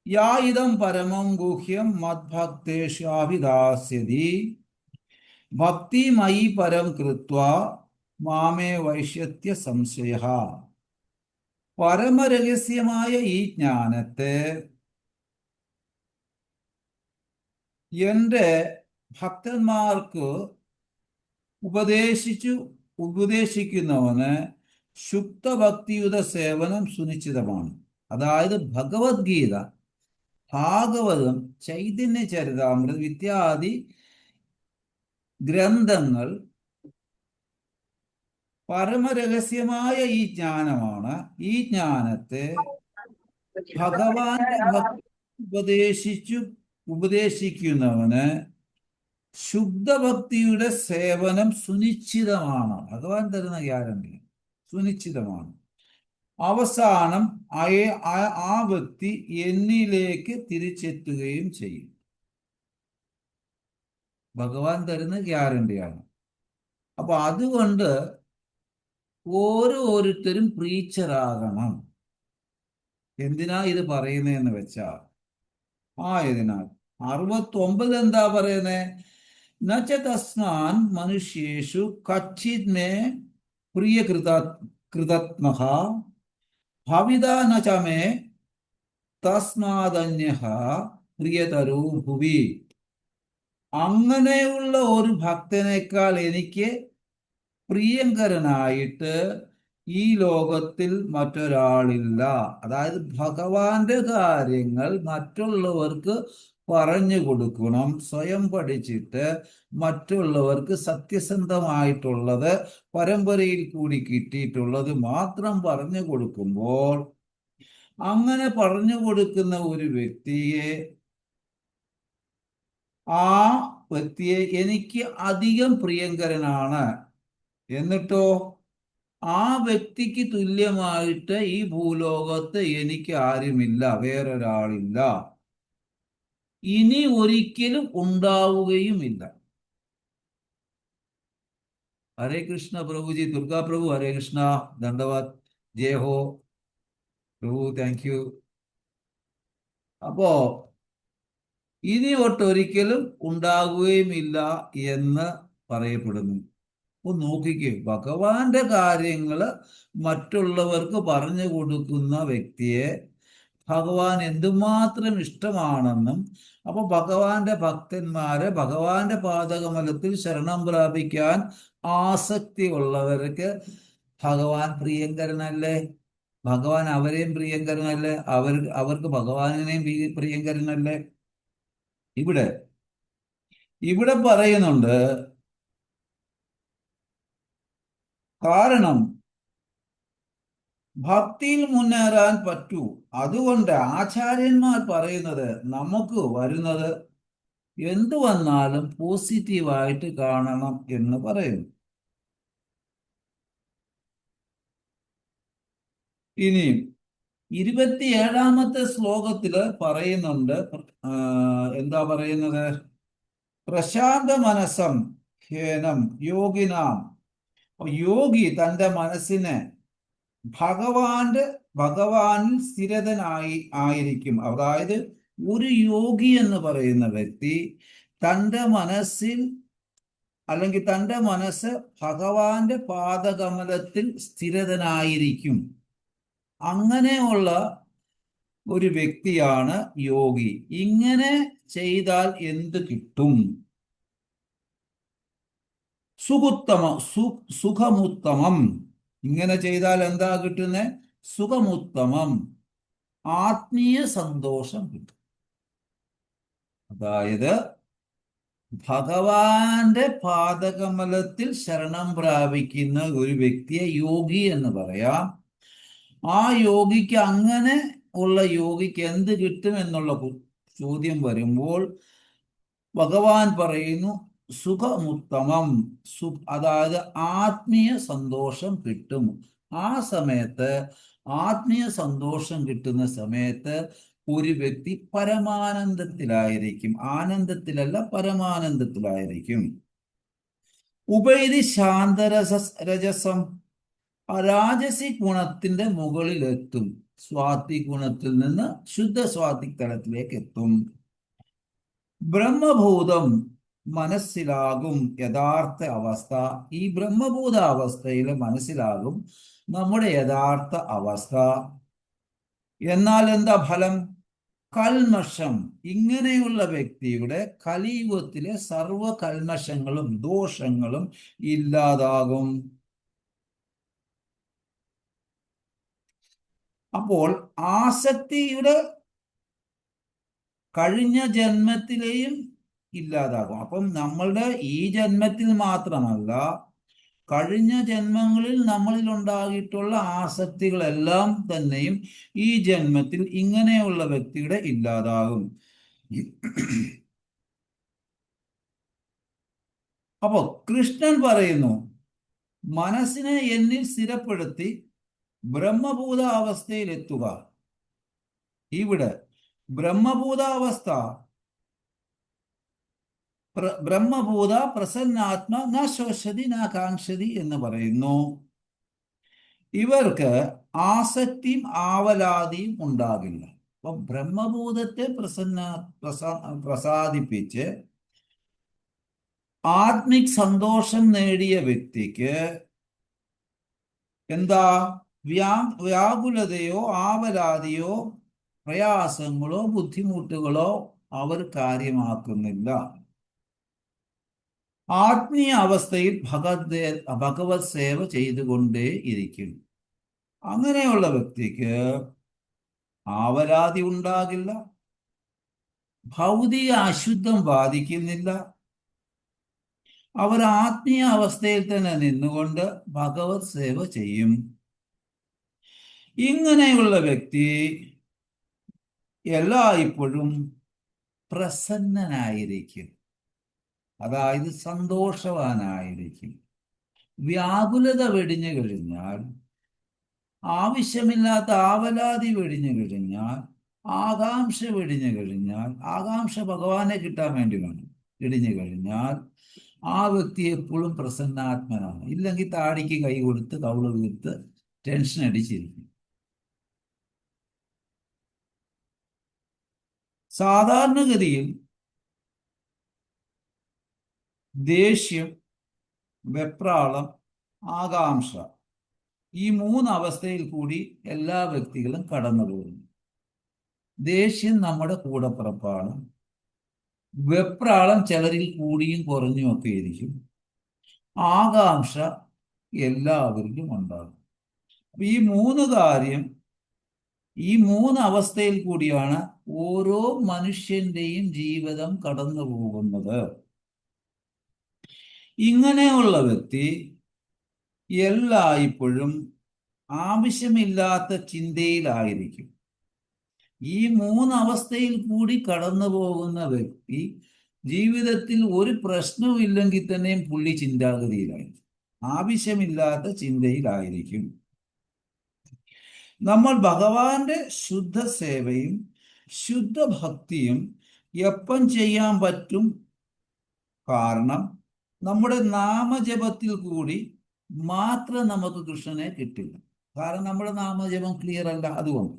യാ ഇദം പരമം ഗുഹ്യം മദ്ഭക്തേഷ്വാഭിദാസ്യതി ഭക്തിമയി പരം കൃത്വാ മാമേ വൈശ്യത്യ സംശയ. പരമരഹസ്യമായ ഈ ജ്ഞാനത്തെ എൻ്റെ ഭക്തന്മാർക്ക് ഉപദേശിക്കുന്നവന് ശുദ്ധഭക്തിയുടെ സേവനം സുനിശ്ചിതമാണ്. അതായത് ഭഗവത്ഗീത, ഭാഗവതം, ചൈതന്യ ചരിതാമൃതം ഇത്യാദി ഗ്രന്ഥങ്ങൾ പരമരഹസ്യമായ ഈ ജ്ഞാനമാണ്. ഈ ജ്ഞാനത്തെ ഭഗവാന്റെ ഭക്തി ഉപദേശിക്കുന്നവന് ശുദ്ധഭക്തിയുടെ സേവനം സുനിശ്ചിതമാണ്. ഭഗവാൻ തരുന്ന ഗ്യാരണ്ടി സുനിശ്ചിതമാണ്. അവസാനം ആ വ്യക്തി എന്നിലേക്ക് തിരിച്ചെത്തുകയും ചെയ്യും. ഭഗവാൻ തരുന്ന ഗ്യാരണ്ടിയാണ്. അപ്പൊ അതുകൊണ്ട് ഓരോരുത്തരും പ്രീച്ചറാകണം. എന്തിനാ ഇത് പറയുന്നതെന്ന് വെച്ചാൽ, ആയതിനാൽ 69 എന്താ പറയുന്നേ? നച തസ്മാൻ മനുഷ്യേഷു കച്ചിത് മേ പ്രിയകൃതാത്മഹ ഭവിത നച മേ തസ്മാദന്യഃ പ്രിയതരോ ഭുവി. അങ്ങനെയുള്ള ഒരു ഭക്തനേക്കാൾ എനിക്ക് പ്രിയങ്കരനായിട്ട് ഈ ലോകത്തിൽ മറ്റൊരാളില്ല. അതായത് ഭഗവാന്റെ കാര്യങ്ങൾ മറ്റുള്ളവർക്ക് പറഞ്ഞു കൊടുക്കണം. സ്വയം പഠിച്ചിട്ട് മറ്റുള്ളവർക്ക് സത്യസന്ധമായിട്ടുള്ളത്, പരമ്പരയിൽ കൂടി കിട്ടിയിട്ടുള്ളത് മാത്രം പറഞ്ഞു കൊടുക്കുമ്പോൾ, അങ്ങനെ പറഞ്ഞു കൊടുക്കുന്ന ഒരു വ്യക്തിയെ എനിക്ക് അധികം പ്രിയങ്കരനാണ്. എന്നിട്ടോ ആ വ്യക്തിക്ക് തുല്യമായിട്ട് ഈ ഭൂലോകത്ത് എനിക്ക് ആരുമില്ല, വേറൊരാളില്ല, ഇനി ഒരിക്കലും ഉണ്ടാവുകയുമില്ല. ഹരേ കൃഷ്ണ പ്രഭുജി, ദുർഗാ പ്രഭു, ഹരേ കൃഷ്ണ, ദണ്ഡവാത്, ജയ ഹോ പ്രഭു, താങ്ക് യു. അപ്പോ ഇനി ഒട്ടൊരിക്കലും ഉണ്ടാകുകയുമില്ല എന്ന് പറയപ്പെടുന്നു. അപ്പൊ നോക്കിക്കേ, ഭഗവാന്റെ കാര്യങ്ങൾ മറ്റുള്ളവർക്ക് പറഞ്ഞു കൊടുക്കുന്ന വ്യക്തിയെ ഭഗവാൻ എന്തുമാത്രം ഇഷ്ടമാണെന്നും, അപ്പൊ ഭഗവാന്റെ ഭക്തന്മാരെ ഭഗവാന്റെ പാദകമലത്തിൽ ശരണം പ്രാപിക്കാൻ ആസക്തി ഉള്ളവർക്ക് ഭഗവാൻ പ്രിയങ്കരനല്ലേ? ഭഗവാൻ അവരെയും പ്രിയങ്കരനല്ലേ? അവർക്ക് ഭഗവാനെയും പ്രിയങ്കരനല്ലേ? ഇവിടെ പറയുന്നുണ്ട്, കാരണം ഭക്തിയിൽ മുന്നേറാൻ പറ്റൂ. അതുകൊണ്ട് ആചാര്യന്മാർ പറയുന്നത് നമുക്ക് വരുന്നത് എന്തു വന്നാലും പോസിറ്റീവായിട്ട് കാണണം എന്ന് പറയുന്നു. ഇനിയും 27-ാമത്തെ ശ്ലോകത്തില് പറയുന്നുണ്ട്. എന്താ പറയുന്നത്? പ്രശാന്ത മനസ്സം ഹേനം യോഗിനാം. യോഗി തന്റെ മനസ്സിനെ ഭഗവാനിൽ ആയിരിക്കും. അതായത് ഒരു യോഗി എന്ന് പറയുന്ന വ്യക്തി തന്റെ മനസ്സിൽ, അല്ലെങ്കിൽ തന്റെ മനസ്സ് ഭഗവാന്റെ പാദകമലത്തിൽ സ്ഥിരതനായിരിക്കും. അങ്ങനെയുള്ള ഒരു വ്യക്തിയാണ് യോഗി. ഇങ്ങനെ ചെയ്താൽ എന്ത് കിട്ടും? സുഖമുത്തമം. ഇങ്ങനെ ചെയ്താൽ എന്താ കിട്ടുന്നത്? സുഖമുത്തമം, ആത്മീയ സന്തോഷം കിട്ടും. അതായത് ഭഗവാന്റെ പാദകമലത്തിൽ ശരണം പ്രാപിക്കുന്ന ഒരു വ്യക്തിയെ യോഗി എന്ന് പറയാം. ആ യോഗിക്ക്, അങ്ങനെ ഉള്ള യോഗിക്ക് എന്ത് കിട്ടും എന്നുള്ള ചോദ്യം വരുമ്പോൾ ഭഗവാൻ പറയുന്നു സുഖമുത്തമം, അതായത് ആത്മീയ സന്തോഷം കിട്ടും. ആ സമയത്ത്, ആത്മീയ സന്തോഷം കിട്ടുന്ന സമയത്ത് ഒരു വ്യക്തി പരമാനന്ദത്തിലായിരിക്കും. ആനന്ദത്തിലല്ല, പരമാനന്ദത്തിലായിരിക്കും. ഉപൈതി ശാന്തരസം, രാജസി ഗുണത്തിന്റെ മുകളിലെത്തും. സ്വാതി ഗുണത്തിൽ നിന്ന് ശുദ്ധ സ്വാതി തലത്തിലേക്ക് എത്തും. ബ്രഹ്മഭൂതം മനസ്സിലാകും യഥാർത്ഥ അവസ്ഥ. ഈ ബ്രഹ്മഭൂത അവസ്ഥയിൽ മനസ്സിലാകും നമ്മുടെ യഥാർത്ഥ അവസ്ഥ. എന്നാൽ എന്താ ഫലം? കൽമഷം. ഇങ്ങനെയുള്ള വ്യക്തിയുടെ കലിയുഗത്തിലെ സർവ കൽമഷങ്ങളും ദോഷങ്ങളും ഇല്ലാതാകും. അപ്പോൾ ആസക്തിയുടെ കഴിഞ്ഞ ജന്മത്തിലെയും ഇല്ലാതാകും. അപ്പം നമ്മളുടെ ഈ ജന്മത്തിൽ മാത്രമല്ല, കഴിഞ്ഞ ജന്മങ്ങളിൽ നമ്മളിൽ ഉണ്ടായിട്ടുള്ള ആസക്തികളെല്ലാം തന്നെയും ഈ ജന്മത്തിൽ ഇങ്ങനെയുള്ള വ്യക്തിയുടെ ഇല്ലാതാകും. അപ്പോ കൃഷ്ണൻ പറയുന്നു, മനസ്സിനെ എന്നിൽ സ്ഥിരപ്പെടുത്തി ബ്രഹ്മഭൂത അവസ്ഥയിൽ എത്തുക. ഇവിടെ ബ്രഹ്മഭൂതാവസ്ഥ, ബ്രഹ്മഭൂത പ്രസന്നാത്മ ന ശോഷതി ന കാംക്ഷതി എന്ന് പറയുന്നു. ഇവർക്ക് ആസക്തിയും ആവലാതിയും ഉണ്ടാകില്ല. അപ്പൊ ബ്രഹ്മഭൂതത്തെ പ്രസാദിപ്പിച്ച് ആത്മിക് സന്തോഷം നേടിയ വ്യക്തിക്ക് എന്താ വ്യാകുലതയോ ആവലാതിയോ പ്രയാസങ്ങളോ ബുദ്ധിമുട്ടുകളോ അവർ കാര്യമാക്കുന്നില്ല. ആത്മീയ അവസ്ഥയിൽ ഭഗവത് സേവ ചെയ്തുകൊണ്ടേ ഇരിക്കും. അങ്ങനെയുള്ള വ്യക്തിക്ക് ആവലാതി ഉണ്ടാകില്ല, ഭൗതിക അശുദ്ധം ബാധിക്കുന്നില്ല. അവർ ആത്മീയ അവസ്ഥയിൽ തന്നെ നിന്നുകൊണ്ട് ഭഗവത് സേവ ചെയ്യും. ഇങ്ങനെയുള്ള വ്യക്തി എല്ലായ്പ്പോഴും പ്രസന്നനായിരിക്കും, അതായത് സന്തോഷവാനായിരിക്കും. വ്യാകുലത വെടിഞ്ഞു കഴിഞ്ഞാൽ, ആവശ്യമില്ലാത്ത ആവലാതി വെടിഞ്ഞു കഴിഞ്ഞാൽ, ആകാംക്ഷ വെടിഞ്ഞു കഴിഞ്ഞാൽ, ആകാംക്ഷ ഭഗവാനെ കിട്ടാൻ വേണ്ടി വേണം, ഇടിഞ്ഞു കഴിഞ്ഞാൽ ആ വ്യക്തി എപ്പോഴും പ്രസന്നാത്മനാണ്. ഇല്ലെങ്കിൽ താടിക്ക് കൈ കൊടുത്ത് കവിള് വീർത്ത് ടെൻഷൻ അടിച്ചിരിക്കും. സാധാരണഗതിയിൽ ദേഷ്യം, വെപ്രാളം, ആകാംക്ഷ, ഈ 3 അവസ്ഥയിൽ കൂടി എല്ലാ വ്യക്തികളും കടന്നു പോകുന്നു. ദേഷ്യം നമ്മുടെ കൂടപ്പിറപ്പാണ്. വെപ്രാളം ചിലരിൽ കൂടിയും കുറഞ്ഞും ഒക്കെ ഇരിക്കും. ആകാംക്ഷ എല്ലാവരിലും ഉണ്ടാകും. ഈ 3 കാര്യം, ഈ 3 അവസ്ഥയിൽ കൂടിയാണ് ഓരോ മനുഷ്യന്റെയും ജീവിതം കടന്നു പോകുന്നത്. ഇങ്ങനെയുള്ള വ്യക്തി എല്ലായ്പ്പോഴും ആവശ്യമില്ലാത്ത ചിന്തയിലായിരിക്കും. ഈ 3 അവസ്ഥയിൽ കൂടി കടന്നു പോകുന്ന വ്യക്തി ജീവിതത്തിൽ ഒരു പ്രശ്നവും ഇല്ലെങ്കിൽ തന്നെയും പുള്ളി ചിന്താഗതിയിലായിരിക്കും, ആവശ്യമില്ലാത്ത ചിന്തയിലായിരിക്കും. നമ്മൾ ഭഗവാന്റെ ശുദ്ധ സേവയും ശുദ്ധ ഭക്തിയും എപ്പം ചെയ്യാൻ പറ്റും? കാരണം നമ്മുടെ നാമജപത്തിൽ കൂടി മാത്രം നമുക്ക് കൃഷ്ണനെ കിട്ടില്ല. കാരണം നമ്മുടെ നാമജപം ക്ലിയർ അല്ല. അതുകൊണ്ട്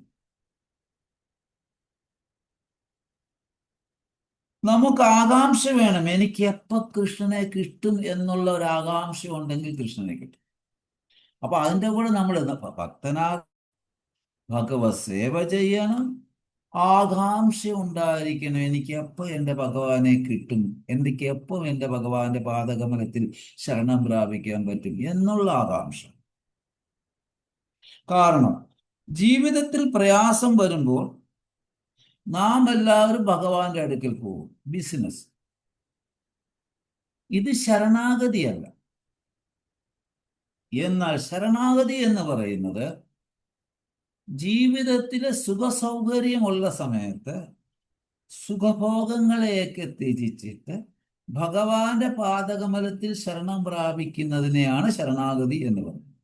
നമുക്ക് ആകാംക്ഷ വേണം. എനിക്ക് എപ്പോ കൃഷ്ണനെ കിട്ടും എന്നുള്ള ഒരു ആകാംക്ഷ ഉണ്ടെങ്കിൽ കൃഷ്ണനെ കിട്ടും. അപ്പൊ അതിന്റെ കൂടെ നമ്മൾ ഭക്തനാ ഭഗവത് സേവ ചെയ്യണം, ആകാംക്ഷ ഉണ്ടായിരിക്കണം. എനിക്ക് എപ്പോ എൻ്റെ ഭഗവാനെ കിട്ടും, എനിക്ക് എപ്പം എൻ്റെ ഭഗവാന്റെ പാദകമലത്തിൽ ശരണം പ്രാപിക്കാൻ പറ്റും എന്നുള്ള ആകാംക്ഷ. കാരണം ജീവിതത്തിൽ പ്രയാസം വരുമ്പോൾ നാം എല്ലാവരും ഭഗവാന്റെ അടുക്കൽ പോകും. ബിസിനസ്. ഇത് ശരണാഗതിയല്ല. എന്നാൽ ശരണാഗതി എന്ന് പറയുന്നത് ജീവിതത്തിലെ സുഖസൗകര്യമുള്ള സമയത്ത് സുഖഭോഗങ്ങളെയൊക്കെ ത്യജിച്ചിട്ട് ഭഗവാന്റെ പാദകമലത്തിൽ ശരണം പ്രാപിക്കുന്നതിനെയാണ് ശരണാഗതി എന്ന് പറയുന്നത്.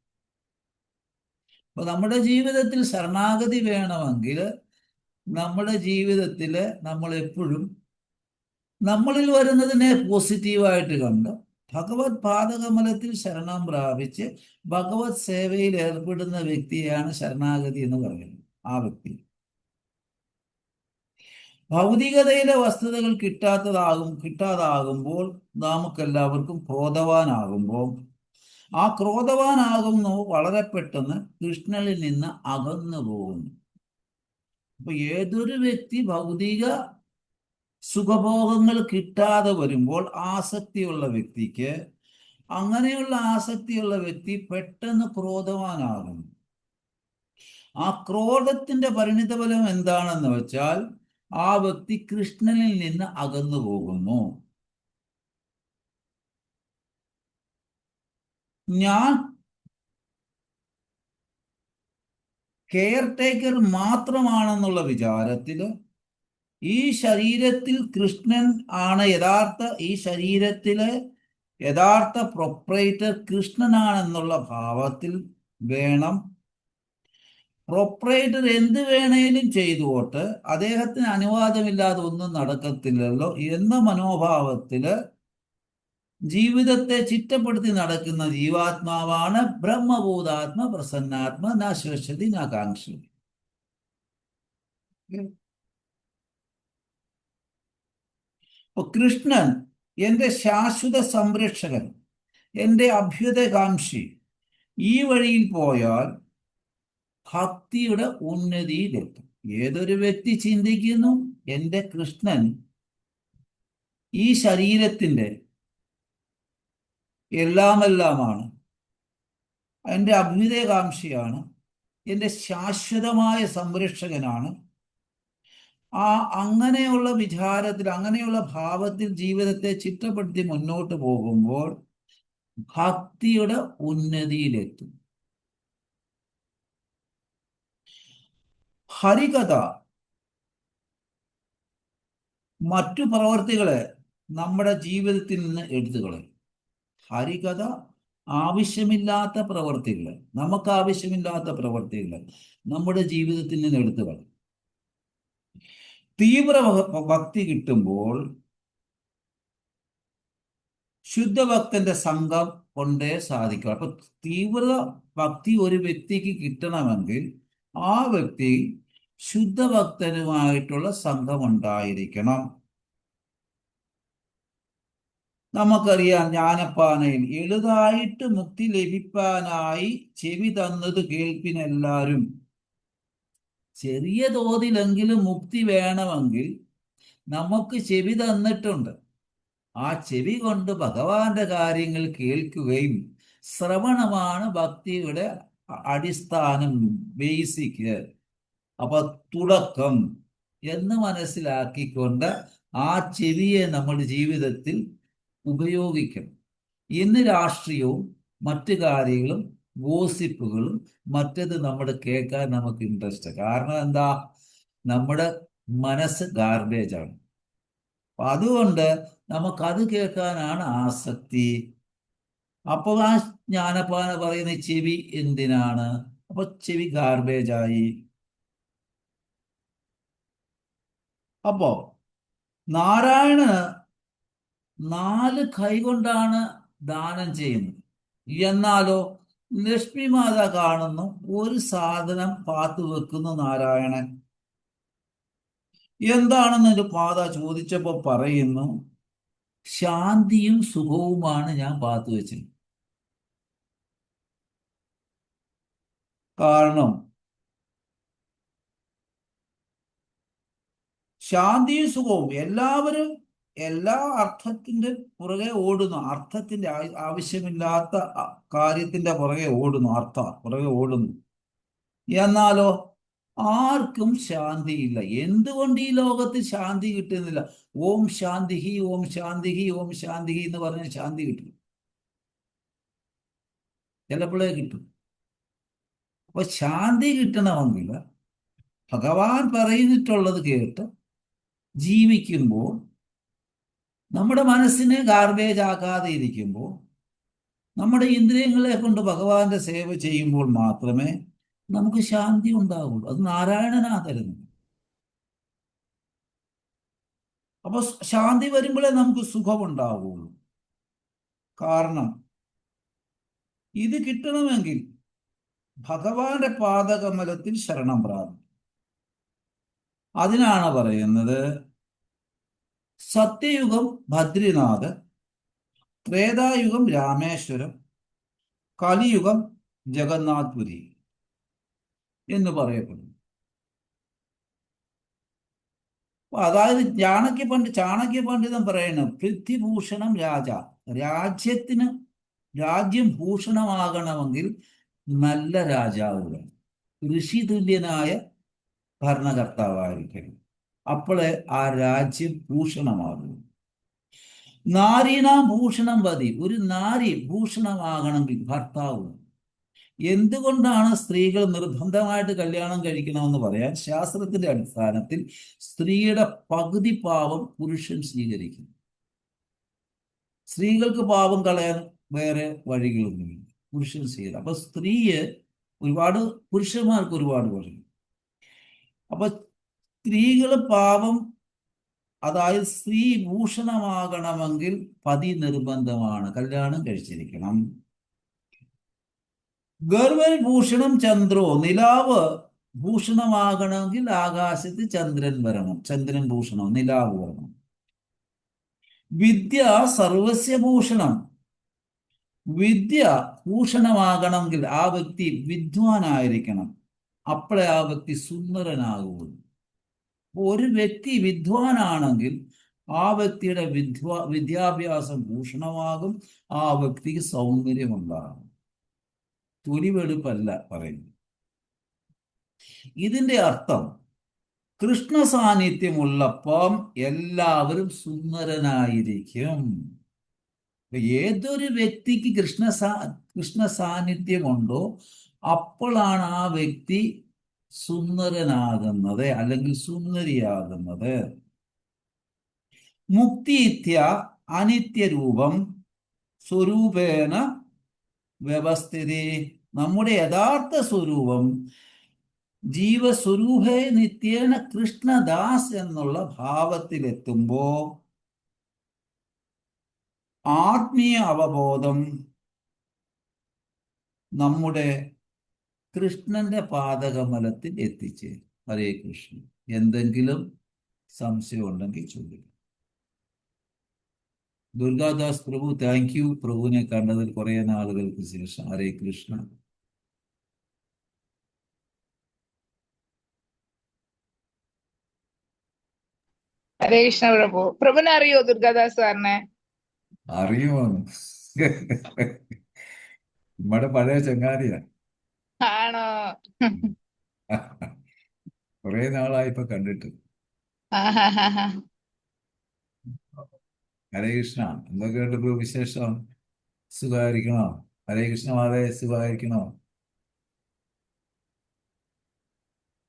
അപ്പൊ നമ്മുടെ ജീവിതത്തിൽ ശരണാഗതി വേണമെങ്കിൽ നമ്മുടെ ജീവിതത്തിൽ നമ്മൾ എപ്പോഴും നമ്മളിൽ വരുന്നതിനെ പോസിറ്റീവായിട്ട് കണ്ട് ഭഗവത് പാദകമലത്തിൽ ശരണം പ്രാപിച്ച് ഭഗവത് സേവയിൽ ഏർപ്പെടുന്ന വ്യക്തിയാണ് ശരണാഗതി എന്ന് പറയുന്നത്. ആ വ്യക്തി ഭൗതികതയിലെ വസ്തുതകൾ കിട്ടാതാകുമ്പോൾ നമുക്കെല്ലാവർക്കും ക്രോധവാനാകുമ്പോൾ ആ ക്രോധവാനാകുന്നു വളരെ പെട്ടെന്ന് കൃഷ്ണനിൽ നിന്ന് അകന്നു പോകുന്നു. അപ്പൊ ഏതൊരു വ്യക്തി ഭൗതിക സുഖഭോഗങ്ങൾ കിട്ടാതെ വരുമ്പോൾ ആസക്തിയുള്ള വ്യക്തിക്ക്, അങ്ങനെയുള്ള ആസക്തിയുള്ള വ്യക്തി പെട്ടെന്ന് ക്രോധവാനാകുന്നു. ആ ക്രോധത്തിന്റെ പരിണിതഫലം എന്താണെന്ന് വെച്ചാൽ ആ വ്യക്തി കൃഷ്ണനിൽ നിന്ന് അകന്നു പോകുന്നു. ഞാൻ കെയർ ടേക്കർ മാത്രമാണെന്നുള്ള വിചാരത്തില് ഈ ശരീരത്തിൽ കൃഷ്ണൻ ആണ് ഈ ശരീരത്തിലെ യഥാർത്ഥ പ്രൊപ്പറേറ്റർ കൃഷ്ണനാണെന്നുള്ള ഭാവത്തിൽ വേണം. പ്രൊപ്പറേറ്റർ എന്ത് വേണേലും ചെയ്തുകൊണ്ട് അദ്ദേഹത്തിന് അനുവാദമില്ലാതെ ഒന്നും നടക്കത്തില്ലല്ലോ എന്ന മനോഭാവത്തില് ജീവിതത്തെ ചിട്ടപ്പെടുത്തി നടക്കുന്ന ജീവാത്മാവാണ് ബ്രഹ്മഭൂതാത്മ പ്രസന്നാത്മ ന ശോഷതി ന കാംക്ഷതി. അപ്പൊ കൃഷ്ണൻ എൻ്റെ ശാശ്വത സംരക്ഷകൻ, എൻ്റെ അഭ്യുതകാംക്ഷി. ഈ വഴിയിൽ പോയാൽ ഭക്തിയുടെ ഉന്നതിയിലെത്തും. ഏതൊരു വ്യക്തി ചിന്തിക്കുന്നു എൻ്റെ കൃഷ്ണൻ ഈ ശരീരത്തിൻ്റെ എല്ലാമെല്ലാമാണ്, എൻ്റെ അഭ്യുദയകാംക്ഷിയാണ്, എൻ്റെ ശാശ്വതമായ സംരക്ഷകനാണ്, അങ്ങനെയുള്ള വിചാരത്തിൽ, അങ്ങനെയുള്ള ഭാവത്തിൽ ജീവിതത്തെ ചിട്ടപ്പെടുത്തി മുന്നോട്ട് പോകുമ്പോൾ ഭക്തിയുടെ ഉന്നതിയിലെത്തും. ഹരികഥ മറ്റു പ്രവർത്തികളെ നമ്മുടെ ജീവിതത്തിൽ നിന്ന് എടുത്തു കളയും. ഹരികഥ ആവശ്യമില്ലാത്ത പ്രവർത്തികൾ, നമുക്ക് ആവശ്യമില്ലാത്ത പ്രവർത്തികൾ നമ്മുടെ ജീവിതത്തിൽ നിന്ന് എടുത്തു കളയും. തീവ്ര ഭക്തി കിട്ടുമ്പോൾ ശുദ്ധഭക്തന്റെ സംഘം കൊണ്ടേ സാധിക്കും. അപ്പൊ തീവ്ര ഭക്തി ഒരു വ്യക്തിക്ക് കിട്ടണമെങ്കിൽ ആ വ്യക്തി ശുദ്ധഭക്തനുമായിട്ടുള്ള സംഘം ഉണ്ടായിരിക്കണം. നമുക്കറിയാം, ജ്ഞാനപ്പാനയിൽ എളുതായിട്ട് മുക്തി ലഭിക്കാനായി ചെവി തന്നത് കേൾപ്പിനെല്ലാരും. ചെറിയ തോതിലെങ്കിലും മുക്തി വേണമെങ്കിൽ നമുക്ക് ചെവി തന്നിട്ടുണ്ട്. ആ ചെവി കൊണ്ട് ഭഗവാന്റെ കാര്യങ്ങൾ കേൾക്കുകയും, ശ്രവണമാണ് ഭക്തിയുടെ അടിസ്ഥാനം, ബേസിക്. അപ്പൊ തുടക്കം എന്ന് മനസ്സിലാക്കിക്കൊണ്ട് ആ ചെവിയെ നമ്മുടെ ജീവിതത്തിൽ ഉപയോഗിക്കണം. ഇന്ന് രാഷ്ട്രീയവും മറ്റു കാര്യങ്ങളും ഗോസിപ്പുകളും മറ്റത് നമ്മൾ കേൾക്കാൻ നമുക്ക് ഇൻട്രസ്റ്റ്. കാരണം എന്താ? നമ്മുടെ മനസ്സ് ഗാർബേജ് ആണ്. അതുകൊണ്ട് നമുക്കത് കേൾക്കാനാണ് ആസക്തി. അപ്പോൾ ആ ജ്ഞാനപ്പാന പറയുന്ന ചെവി എന്തിനാണ്? അപ്പൊ ചെവി ഗാർബേജ് ആയി. അപ്പോ നാരായണന് 4 കൈ കൊണ്ടാണ് ദാനം ചെയ്യുന്നത്. എന്നാലോ ലക്ഷ്മി മാത കാണുന്നു ഒരു സാധനം പാത്തു വെക്കുന്നു നാരായണൻ. എന്താണെന്ന് ഒരു മാത ചോദിച്ചപ്പോ പറയുന്നു, ശാന്തിയും സുഖവുമാണ് ഞാൻ പാത്തു വെച്ചത്. കാരണം ശാന്തിയും സുഖവും എല്ലാവരും എല്ലാ അർത്ഥത്തിന്റെ പുറകെ ഓടുന്നു. അർത്ഥത്തിന്റെ ആവശ്യമില്ലാത്ത കാര്യത്തിന്റെ പുറകെ ഓടുന്നു, പുറകെ ഓടുന്നു. എന്നാലോ ആർക്കും ശാന്തിയില്ല. എന്തുകൊണ്ട് ഈ ലോകത്ത് ശാന്തി കിട്ടുന്നില്ല? ഓം ശാന്തി ഹി, ഓം ശാന്തി ഹി, ഓം ശാന്തി ഹി എന്ന് പറഞ്ഞാൽ ശാന്തി കിട്ടും, ചിലപ്പോഴേ കിട്ടും. അപ്പൊ ശാന്തി കിട്ടണമെങ്കിൽ ഭഗവാൻ പറയുന്നിട്ടുള്ളത് കേട്ട് ജീവിക്കുമ്പോൾ, നമ്മുടെ മനസ്സിനെ ഗാർബേജ് ആക്കാതെ ഇരിക്കുമ്പോൾ, നമ്മുടെ ഇന്ദ്രിയങ്ങളെ കൊണ്ട് ഭഗവാന്റെ സേവ ചെയ്യുമ്പോൾ മാത്രമേ നമുക്ക് ശാന്തി ഉണ്ടാവുള്ളൂ. അത് നാരായണനാ തരുന്നത്. അപ്പൊ ശാന്തി വരുമ്പോഴേ നമുക്ക് സുഖമുണ്ടാവുള്ളൂ. കാരണം ഇത് കിട്ടണമെങ്കിൽ ഭഗവാന്റെ പാദകമലത്തിൽ ശരണം പ്രാപിക്കും. അതിനാണ് പറയുന്നത്, സത്യയുഗം ബദ്രിനാഥ്, ത്രേതായുഗം രാമേശ്വരം, കലിയുഗം ജഗന്നാഥ്പുരി എന്ന് പറയപ്പെടുന്നു. അതായത് ചാണക്യ പണ്ഡിതൻ പറയുന്നത്, പൃഥ്വിഭൂഷണം രാജ, രാജ്യം ഭൂഷണമാകണമെങ്കിൽ നല്ല രാജാവ് വേണം, ഋഷി തുല്യനായ ഭരണകർത്താവായിരിക്കണം. അപ്പോഴേ ആ രാജ്യം ഭൂഷണമാകും. നാരീണാം ഭൂഷണം മതി, ഒരു നാരി ഭൂഷണമാകണമെങ്കിൽ ഭർത്താവ്. എന്തുകൊണ്ടാണ് സ്ത്രീകൾ നിർബന്ധമായിട്ട് കല്യാണം കഴിക്കണമെന്ന് പറയാൻ? ശാസ്ത്രത്തിന്റെ അടിസ്ഥാനത്തിൽ സ്ത്രീയുടെ പകുതി പാപം പുരുഷൻ സ്വീകരിക്കും. സ്ത്രീകൾക്ക് പാപം കളയാൻ വേറെ വഴികളൊന്നുമില്ല, പുരുഷൻ സ്വീകരിക്കും. അപ്പൊ പുരുഷന്മാർക്ക് ഒരുപാട് വഴി. അപ്പൊ സ്ത്രീകൾ പാപം, അതായത് സ്ത്രീ ഭൂഷണമാകണമെങ്കിൽ പതി നിർബന്ധമാണ്, കല്യാണം കഴിച്ചിരിക്കണം. ഗർഭഭൂഷണം ചന്ദ്രോ, നിലാവ് ഭൂഷണമാകണമെങ്കിൽ ആകാശത്ത് ചന്ദ്രൻ വരണം, ചന്ദ്രൻ ഭൂഷണം, നിലാവ് വരണം. വിദ്യ സർവസ്യ ഭൂഷണം, വിദ്യ ഭൂഷണമാകണമെങ്കിൽ ആ വ്യക്തി വിദ്വാനായിരിക്കണം, അപ്പോഴേ ആ വ്യക്തി സുന്ദരനാകുള്ളൂ. ഒരു വ്യക്തി വിദ്വാനാണെങ്കിൽ ആ വ്യക്തിയുടെ വിദ്യാഭ്യാസം ഭൂഷണമാകും, ആ വ്യക്തിക്ക് സൗന്ദര്യമുണ്ടാകും. തൊലിവെടുപ്പല്ല പറയുന്നത്. ഇതിന്റെ അർത്ഥം കൃഷ്ണ സാന്നിധ്യമുള്ളപ്പം എല്ലാവരും സുന്ദരനായിരിക്കും. ഏതൊരു വ്യക്തിക്ക് കൃഷ്ണ സാന്നിധ്യമുണ്ടോ അപ്പോഴാണ് ആ വ്യക്തി സുന്ദരനാകുന്നത്, അല്ലെങ്കിൽ സുന്ദരിയാകുന്നത്. മുക്തിയിത്യ അനിത്യരൂപം സ്വരൂപേണ വ്യവസ്ഥിതി, നമ്മുടെ യഥാർത്ഥ സ്വരൂപം ജീവസ്വരൂപേ നിത്യേന കൃഷ്ണദാസ് എന്നുള്ള ഭാവത്തിലെത്തുമ്പോ ആത്മീയ അവബോധം നമ്മുടെ കൃഷ്ണന്റെ പാദകമലത്തിൽ എത്തിച്ചേരും. ഹരേ കൃഷ്ണ. എന്തെങ്കിലും സംശയം ഉണ്ടെങ്കിൽ ചോദിക്കും. ദുർഗാദാസ് പ്രഭു, താങ്ക് യു. പ്രഭുവിനെ കണ്ടതിൽ കുറെ നാളുകൾക്ക് ശേഷം. ഹരേ കൃഷ്ണ. ഹരേ കൃഷ്ണ പ്രഭു. പ്രഭുനെ അറിയോ ദുർഗാദാസ് സാറിനെ? അറിയുമോ? നമ്മുടെ പഴയ ചങ്ങാതിയാ. ആണോ? കുറെ നാളായി ഇപ്പൊ കണ്ടിട്ട്. ഹരേ കൃഷ്ണ. എന്തൊക്കെയുണ്ട് ഇപ്പൊ വിശേഷം? സുഖമായിരിക്കണോ? ഹരേ കൃഷ്ണ മാതേ, സുഖമായിരിക്കണോ?